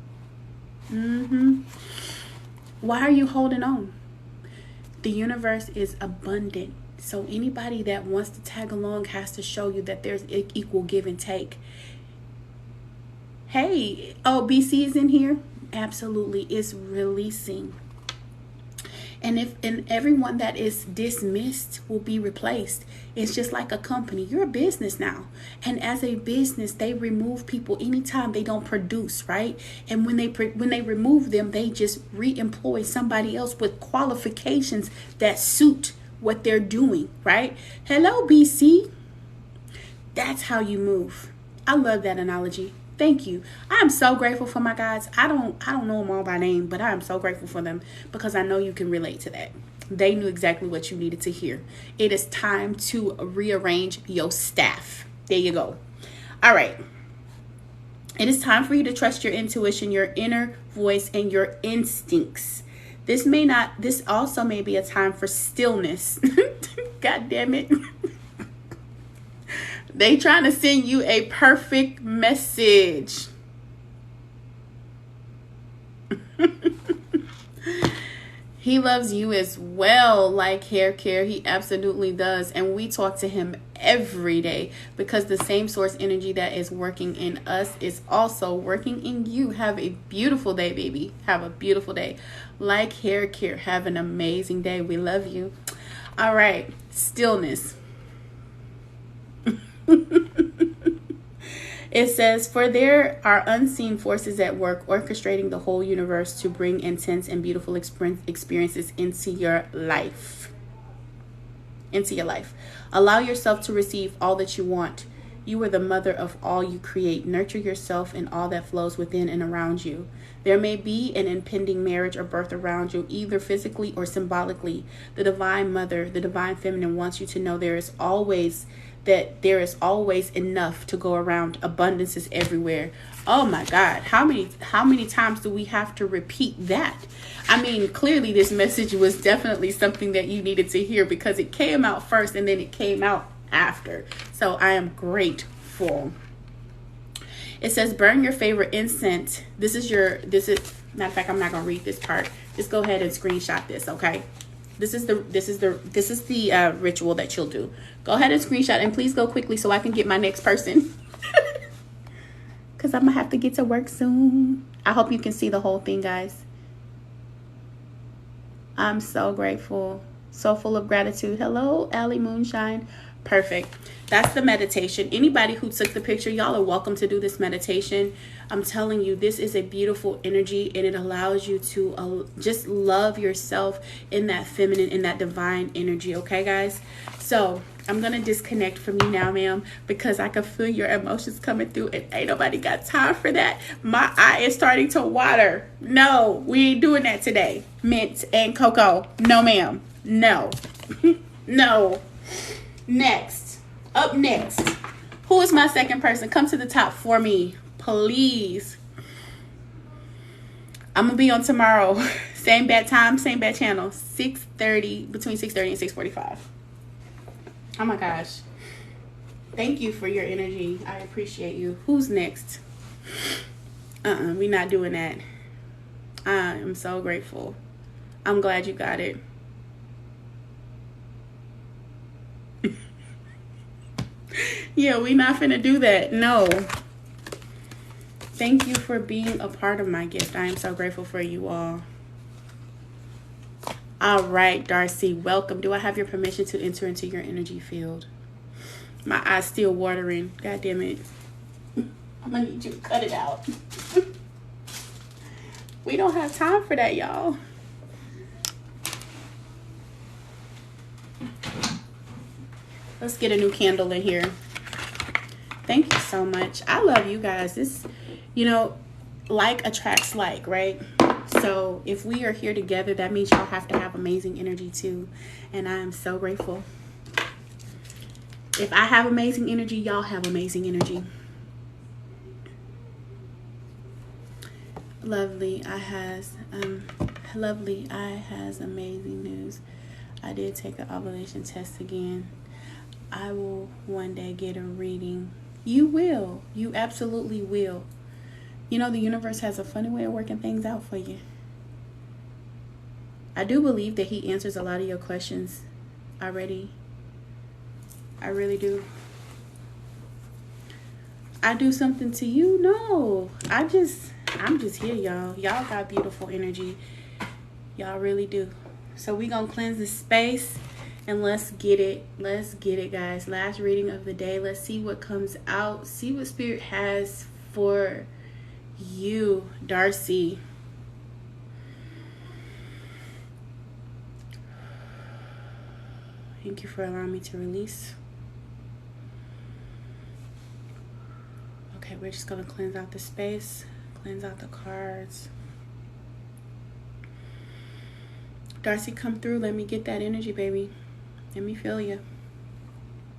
Why are you holding on? The universe is abundant. So anybody that wants to tag along has to show you that there's equal give and take. Hey, BC is in here. Absolutely. It's releasing. And everyone that is dismissed will be replaced. It's just like a company. You're a business now. And as a business, they remove people anytime they don't produce, right? And when they remove them, they just re-employ somebody else with qualifications that suit what they're doing, right? Hello, BC. That's how you move. I love that analogy. Thank you. I am so grateful for my guys. I don't know them all by name, but I am so grateful for them because I know you can relate to that. They knew exactly what you needed to hear. It is time to rearrange your staff. There you go. All right. It is time for you to trust your intuition, your inner voice, and your instincts. This also may be a time for stillness. God damn it. They trying to send you a perfect message. He loves you as well, like hair care. He absolutely does. And we talk to him every day because the same source energy that is working in us is also working in you. Have a beautiful day, baby. Have a beautiful day. Like hair care. Have an amazing day. We love you. All right. Stillness. It says, for there are unseen forces at work orchestrating the whole universe to bring intense and beautiful experiences into your life. Allow yourself to receive all that you want. You are the mother of all you create. Nurture yourself and all that flows within and around you. There may be an impending marriage or birth around you, either physically or symbolically. The divine mother, the divine feminine wants you to know there is always enough to go around. Abundance is everywhere. Oh my God. How many times do we have to repeat that? I mean, clearly this message was definitely something that you needed to hear because it came out first and then it came out after. So I am grateful. It says, burn your favorite incense. This is matter of fact, I'm not going to read this part. Just go ahead and screenshot this. Okay. This is the ritual that you'll do. Go ahead and screenshot and please go quickly so I can get my next person. Because I'm going to have to get to work soon. I hope you can see the whole thing, guys. I'm so grateful. So full of gratitude. Hello, Allie Moonshine. Perfect. That's the meditation. Anybody who took the picture, y'all are welcome to do this meditation. I'm telling you, this is a beautiful energy and it allows you to just love yourself in that feminine, in that divine energy. Okay, guys? So I'm going to disconnect from you now, ma'am, because I can feel your emotions coming through and ain't nobody got time for that. My eye is starting to water. No, we ain't doing that today. Mint and cocoa. No, ma'am. No. No. Up next. Who is my second person? Come to the top for me, please. I'm going to be on tomorrow. Same bad time, same bad channel. 6:30, between 6:30 and 6:45. Oh my gosh. Thank you for your energy. I appreciate you. Who's next? We're not doing that. I am so grateful. I'm glad you got it. Yeah, we not finna do that. No. Thank you for being a part of my gift. I am so grateful for you all. All right, Darcy, welcome. Do I have your permission to enter into your energy field? My eyes still watering. God damn it. I'm gonna need you to cut it out. We don't have time for that, y'all. Let's get a new candle in here. Thank you so much. I love you guys. This, like attracts like, right? So if we are here together, that means y'all have to have amazing energy too. And I am so grateful. If I have amazing energy, y'all have amazing energy. Lovely, I has amazing news. I did take an ovulation test again. I will one day get a reading. You will. You absolutely will. The universe has a funny way of working things out for you. I do believe that he answers a lot of your questions already. I really do. I do something to you? No. I'm just here, y'all. Y'all got beautiful energy. Y'all really do. So we gonna cleanse the space and let's get it. Let's get it, guys. Last reading of the day. Let's see what comes out. See what Spirit has for you, Darcy. Thank you for allowing me to release. Okay, we're just going to cleanse out the space, cleanse out the cards. Darcy, come through. Let me get that energy, baby. Let me feel you.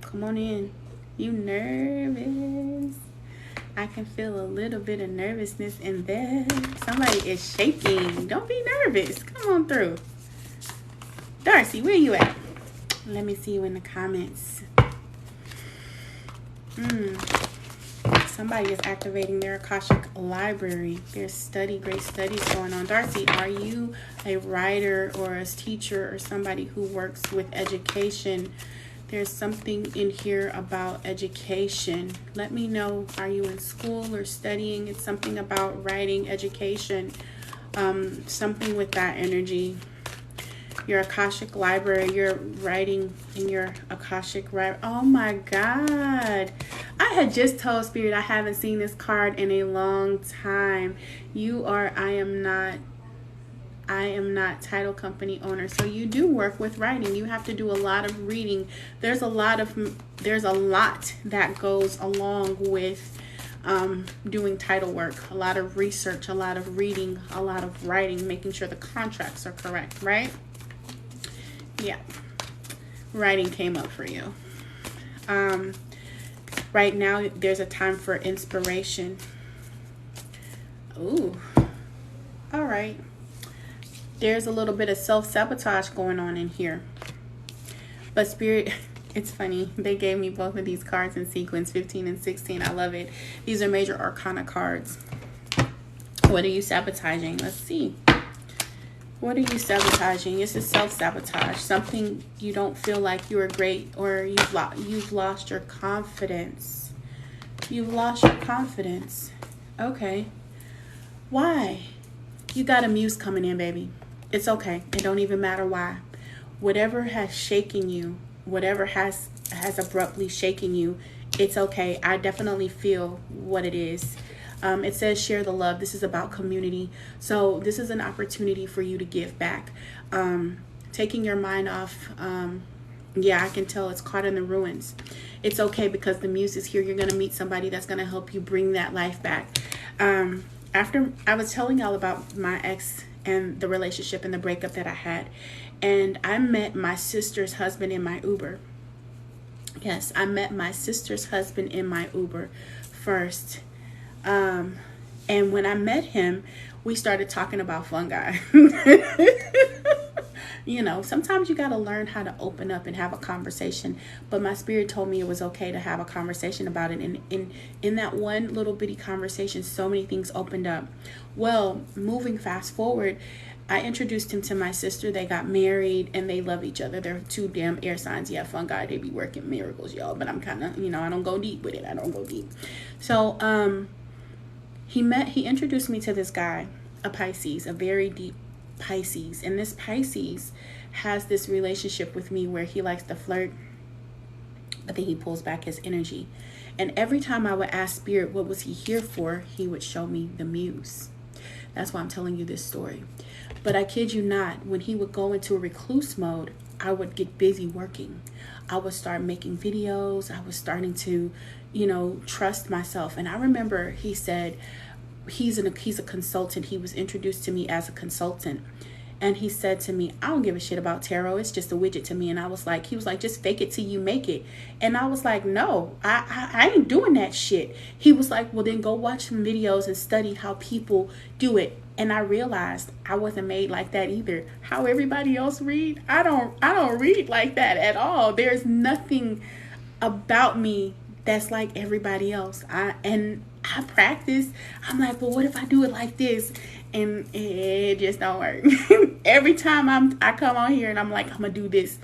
Come on in. You nervous? I can feel a little bit of nervousness in there. Somebody is shaking. Don't be nervous. Come on through. Darcy, where you at? Let me see you in the comments. Somebody is activating their Akashic library. There's great studies going on. Darcy, are you a writer or a teacher or somebody who works with education? There's something in here about education. Let me know. Are you in school or studying? It's something about writing, education, something with that energy. Your Akashic library, you're writing in your Akashic library. Oh my God. I had just told Spirit I haven't seen this card in a long time. I am not title company owner. So you do work with writing. You have to do a lot of reading. There's a lot that goes along with doing title work. A lot of research, a lot of reading, a lot of writing, making sure the contracts are correct, right? Yeah. Writing came up for you. Right now, there's a time for inspiration. Ooh. All right. There's a little bit of self-sabotage going on in here. But Spirit, it's funny. They gave me both of these cards in sequence, 15 and 16. I love it. These are major arcana cards. What are you sabotaging? Let's see. What are you sabotaging? This is self-sabotage. Something you don't feel like you are great, or you've lost your confidence. You've lost your confidence. Okay. Why? You got a muse coming in, baby. It's okay. It don't even matter why. Whatever has shaken you, whatever has abruptly shaken you, it's okay. I definitely feel what it is. It says share the love. This is about community. So this is an opportunity for you to give back. Taking your mind off. Yeah, I can tell it's caught in the ruins. It's okay because the muse is here. You're going to meet somebody that's going to help you bring that life back. After I was telling y'all about my ex and the relationship and the breakup that I had. And I met my sister's husband in my Uber. Yes, I met my sister's husband in my Uber first. And when I met him, we started talking about fungi. Sometimes you got to learn how to open up and have a conversation. But my spirit told me it was okay to have a conversation about it. And in that one little bitty conversation, so many things opened up. Well, moving fast forward, I introduced him to my sister. They got married and they love each other. They're two damn air signs. Yeah, fungi. They be working miracles, y'all. But I'm kind of, I don't go deep with it. I don't go deep. So he introduced me to this guy, a Pisces, a very deep Pisces. And this Pisces has this relationship with me where he likes to flirt, but then he pulls back his energy. And every time I would ask Spirit, what was he here for? He would show me the muse. That's why I'm telling you this story. But I kid you not, when he would go into a recluse mode, I would get busy working. I would start making videos. I was starting to, trust myself. And I remember he said, he's a consultant. He was introduced to me as a consultant. And he said to me, I don't give a shit about tarot. It's just a widget to me. And he was like, just fake it till you make it. And I was like, no, I ain't doing that shit. He was like, well, then go watch some videos and study how people do it. And I realized I wasn't made like that either. How everybody else read, I don't read like that at all. There's nothing about me that's like everybody else. I practice. I'm like, well, what if I do it like this? And it just don't work. Every time I come on here and I'm like, I'm gonna do this,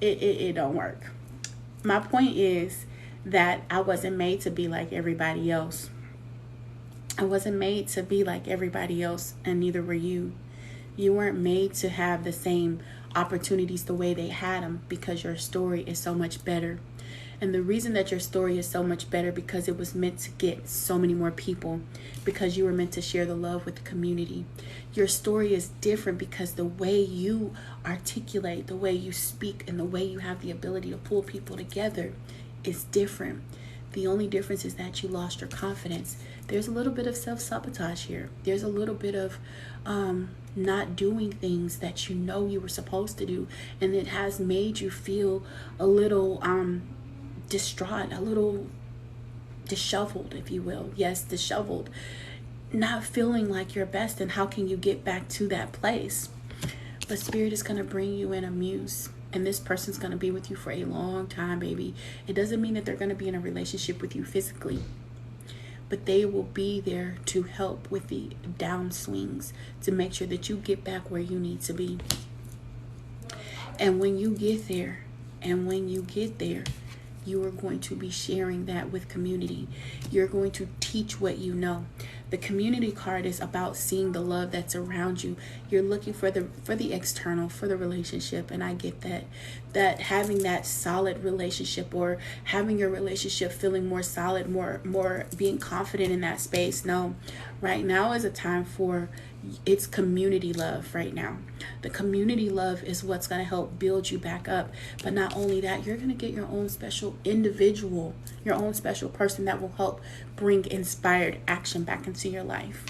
it don't work. My point is that I wasn't made to be like everybody else. I wasn't made to be like everybody else, and neither were you. You weren't made to have the same opportunities the way they had them, because your story is so much better. And the reason that your story is so much better, because it was meant to get so many more people, because you were meant to share the love with the community. Your story is different because the way you articulate, the way you speak, and the way you have the ability to pull people together is different. The only difference is that you lost your confidence. There's a little bit of self-sabotage here. There's a little bit of not doing things that you know you were supposed to do. And it has made you feel a little distraught, a little disheveled, if you will. Yes, disheveled. Not feeling like your best. And how can you get back to that place? But Spirit is going to bring you in a muse. And this person's going to be with you for a long time, baby. It doesn't mean that they're going to be in a relationship with you physically, but they will be there to help with the downswings, to make sure that you get back where you need to be. And when you get there, you are going to be sharing that with community. You're going to teach what you know. The community card is about seeing the love that's around you. You're looking for the external, for the relationship. And I get that having that solid relationship, or having your relationship feeling more solid, more being confident in that space. No, right now is a time for it's community love right now. The community love is what's going to help build you back up. But not only that, you're going to get your own special individual, your own special person that will help bring inspired action back into your life.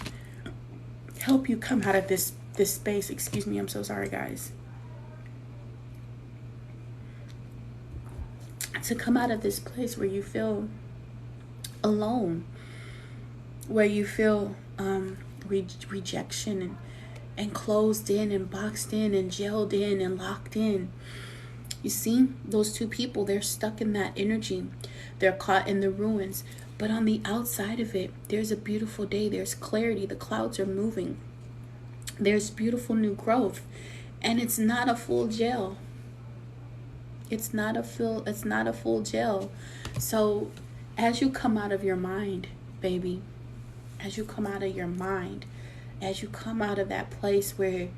Help you come out of this space. Excuse me, I'm so sorry, guys. To come out of this place where you feel alone, where you feel rejection and closed in and boxed in and gelled in and locked in. You see, those two people, they're stuck in that energy. They're caught in the ruins. But on the outside of it, there's a beautiful day. There's clarity. The clouds are moving. There's beautiful new growth. And it's not a full gel. It's not a full gel. So as you come out of your mind, baby, as you come out of your mind, as you come out of that place where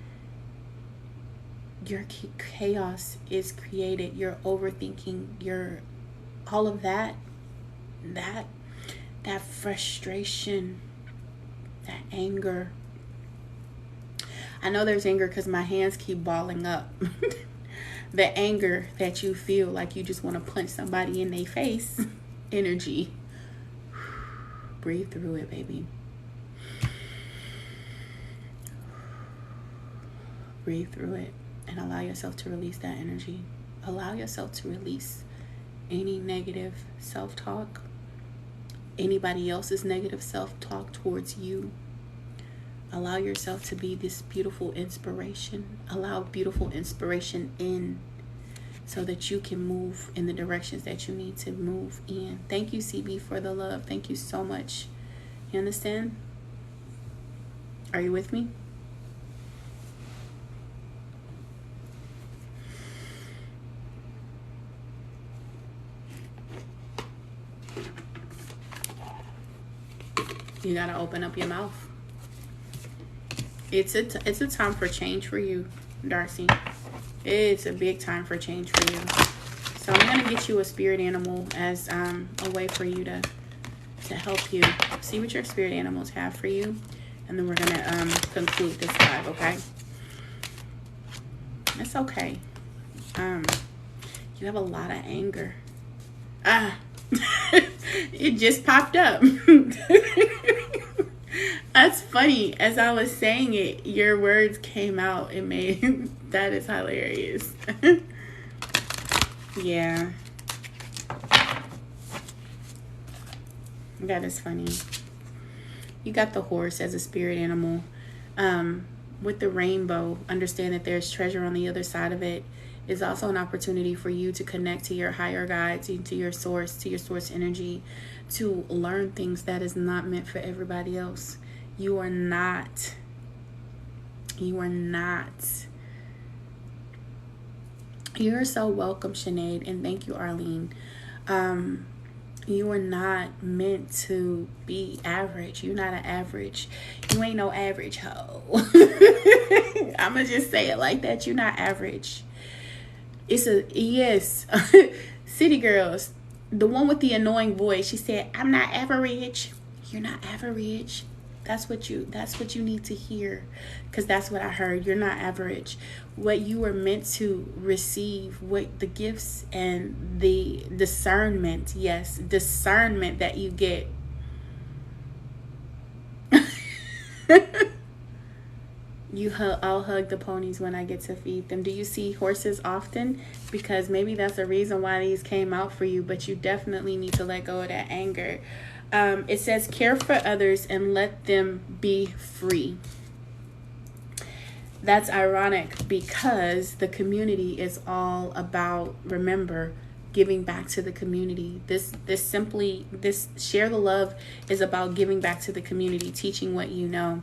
your chaos is created, your overthinking, your all of that frustration, that anger. I know there's anger because my hands keep balling up. The anger that you feel like you just want to punch somebody in their face. Energy. Breathe through it, baby. Breathe through it and allow yourself to release that energy. Allow yourself to release any negative self-talk, anybody else's negative self-talk towards you. Allow yourself to be this beautiful inspiration. Allow beautiful inspiration in, so that you can move in the directions that you need to move in. Thank you, CB, for the love. Thank you so much. You understand? Are you with me? You gotta open up your mouth. It's a time for change for you, Darcy. It's a big time for change for you. So I'm gonna get you a spirit animal as a way for you to help you see what your spirit animals have for you, and then we're gonna conclude this live. Okay? It's okay. You have a lot of anger. It just popped up. That's funny. As I was saying it, your words came out. It made that is hilarious. Yeah. That is funny. You got the horse as a spirit animal. With the rainbow, understand that there's treasure on the other side of it. Is also an opportunity for you to connect to your higher guides, to your source energy, to learn things that is not meant for everybody else. You are not. You're so welcome, Sinead, and thank you, Arlene. You are not meant to be average. You're not an average. You ain't no average hoe. I'ma just say it like that. You're not average. Yes. City Girls, the one with the annoying voice, she said, I'm not average. You're not average. That's what you need to hear, because that's what I heard. You're not average. What you were meant to receive, what the gifts and the discernment, yes, discernment that you get. I'll hug the ponies when I get to feed them. Do you see horses often? Because maybe that's the reason why these came out for you, but you definitely need to let go of that anger. It says, care for others and let them be free. That's ironic because the community is all about, remember, giving back to the community. This share the love is about giving back to the community, teaching what you know.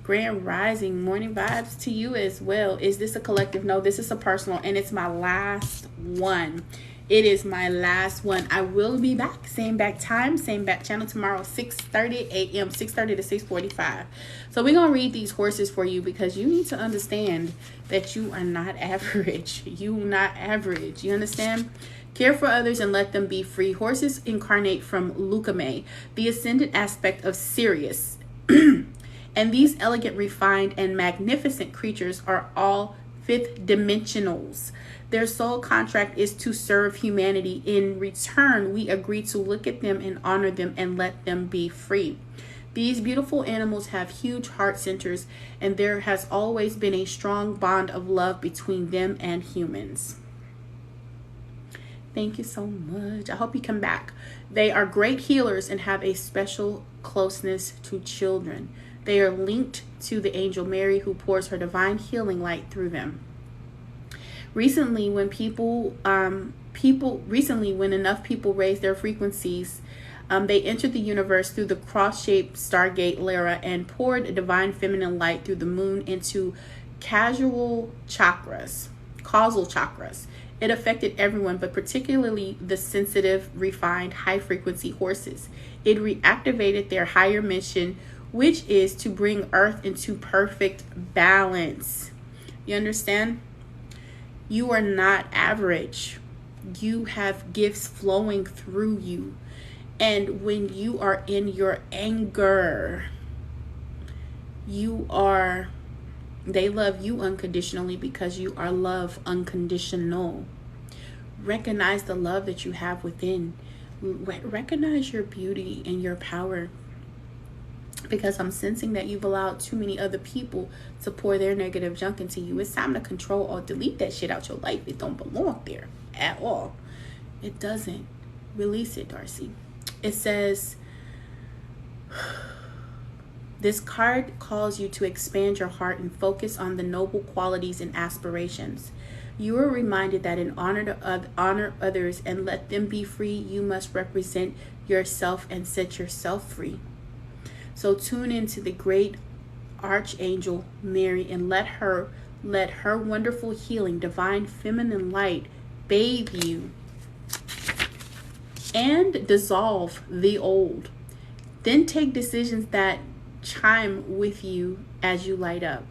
Grand Rising, morning vibes to you as well. Is this a collective? No, this is a personal, and it's my last one. It is my last one. I will be back. Same back time, same back channel tomorrow, 6:30 a.m., 6:30 to 6:45. So we're going to read these horses for you because you need to understand that you are not average. You not average. You understand? Care for others and let them be free. Horses incarnate from Lukame, the ascended aspect of Sirius. And these elegant, refined, and magnificent creatures are all fifth dimensionals. Their sole contract is to serve humanity. In return, we agree to look at them and honor them and let them be free. These beautiful animals have huge heart centers, and there has always been a strong bond of love between them and humans. Thank you so much. I hope you come back. They are great healers and have a special closeness to children. They are linked to the angel Mary, who pours her divine healing light through them. Recently, when enough people raise their frequencies, they entered the universe through the cross-shaped Stargate Lyra and poured divine feminine light through the moon into causal chakras. It affected everyone, but particularly the sensitive, refined, high-frequency horses. It reactivated their higher mission, which is to bring Earth into perfect balance. You understand? You are not average. You have gifts flowing through you. And when you are in your anger, they love you unconditionally because you are love unconditional. Recognize the love that you have within. Recognize your beauty and your power. Because I'm sensing that you've allowed too many other people to pour their negative junk into you. It's time to control or delete that shit out your life. It don't belong there at all. It doesn't. Release it, Darcy. It says, this card calls you to expand your heart and focus on the noble qualities and aspirations. You are reminded that in honor to honor others and let them be free, you must represent yourself and set yourself free. So tune into the great Archangel Mary and let her wonderful healing, divine feminine light bathe you and dissolve the old. Then take decisions that chime with you as you light up.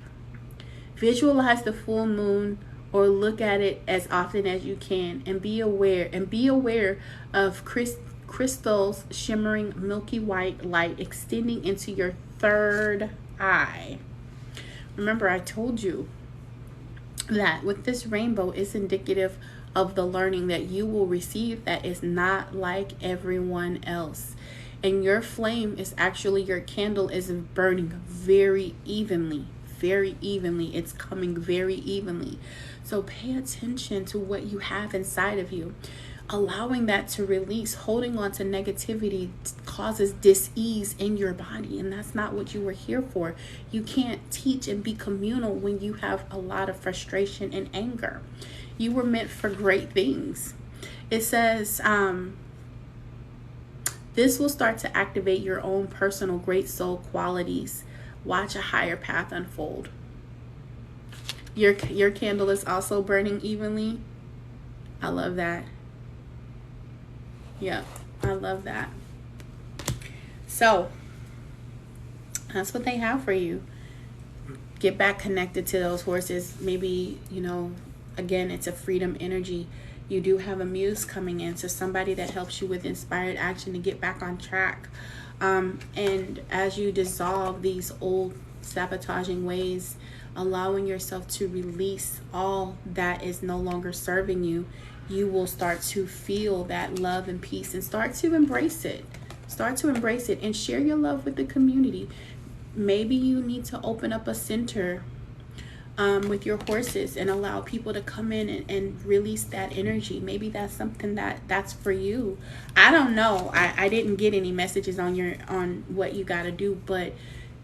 Visualize the full moon or look at it as often as you can, and be aware of crystal's shimmering milky white light extending into your third eye. Remember, I told you that with this rainbow is indicative of the learning that you will receive that is not like everyone else. And your flame is actually, your candle is burning very evenly. It's coming very evenly. So pay attention to what you have inside of you. Allowing that to release, holding on to negativity causes dis-ease in your body, and that's not what you were here for. You can't teach and be communal when you have a lot of frustration and anger. You were meant for great things. It says, this will start to activate your own personal great soul qualities. Watch a higher path unfold. Your candle is also burning evenly. I love that. Yeah, I love that. So that's what they have for you. Get back connected to those horses. Maybe, again, it's a freedom energy. You do have a muse coming in, so somebody that helps you with inspired action to get back on track. And as you dissolve these old sabotaging ways, allowing yourself to release all that is no longer serving you, you will start to feel that love and peace, and start to embrace it. And share your love with the community. Maybe you need to open up a center with your horses and allow people to come in and release that energy. Maybe that's something that's for you. I don't know. I didn't get any messages on what you got to do, but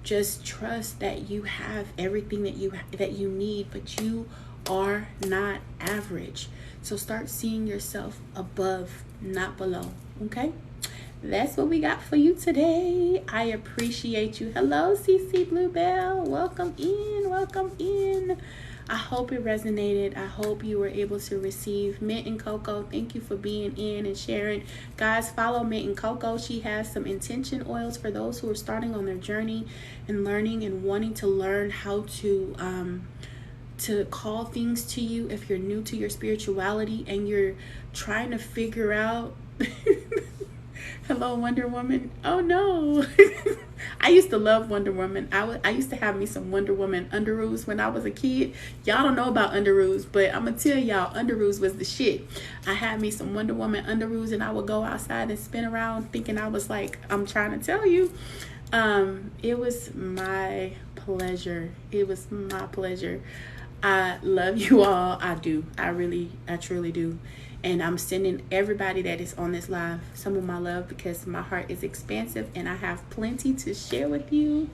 just trust that you have everything that you need, but you are not average. So start seeing yourself above, not below. Okay? That's what we got for you today. I appreciate you. Hello, CC Bluebell. Welcome in. I hope it resonated. I hope you were able to receive. Mint and Coco, thank you for being in and sharing. Guys, follow Mint and Coco. She has some intention oils for those who are starting on their journey and learning and wanting to learn how to call things to you. If you're new to your spirituality and you're trying to figure out hello, Wonder Woman. Oh no. I used to love Wonder Woman. I used to have me some Wonder Woman underoos when I was a kid. Y'all don't know about underoos, but I'm gonna tell y'all, underoos was the shit. I had me some Wonder Woman underoos, and I would go outside and spin around thinking I was like, I'm trying to tell you. It was my pleasure. I love you all. I do. I truly do. And I'm sending everybody that is on this live some of my love, because my heart is expansive and I have plenty to share with you.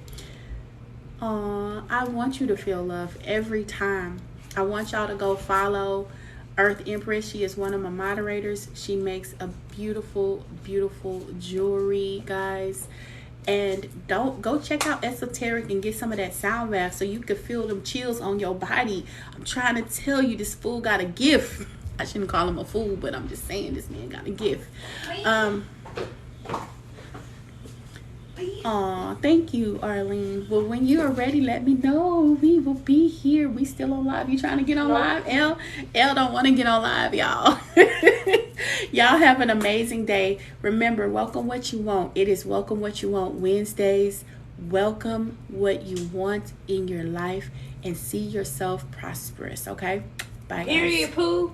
I want you to feel love every time. I want y'all to go follow Earth Empress. She is one of my moderators. She makes a beautiful, beautiful jewelry, guys. And don't go check out Esoteric and get some of that sound bath so you can feel them chills on your body. I'm trying to tell you, this fool got a gift. I shouldn't call him a fool, but I'm just saying this man got a gift. Thank you, Arlene. Well, when you are ready, let me know. We will be here. We still on live. You trying to get on live? L don't want to get on live, y'all. Y'all have an amazing day. Remember, welcome what you want. It is Welcome What You Want Wednesdays. Welcome what you want in your life and see yourself prosperous, okay? Bye, guys. Period, poo.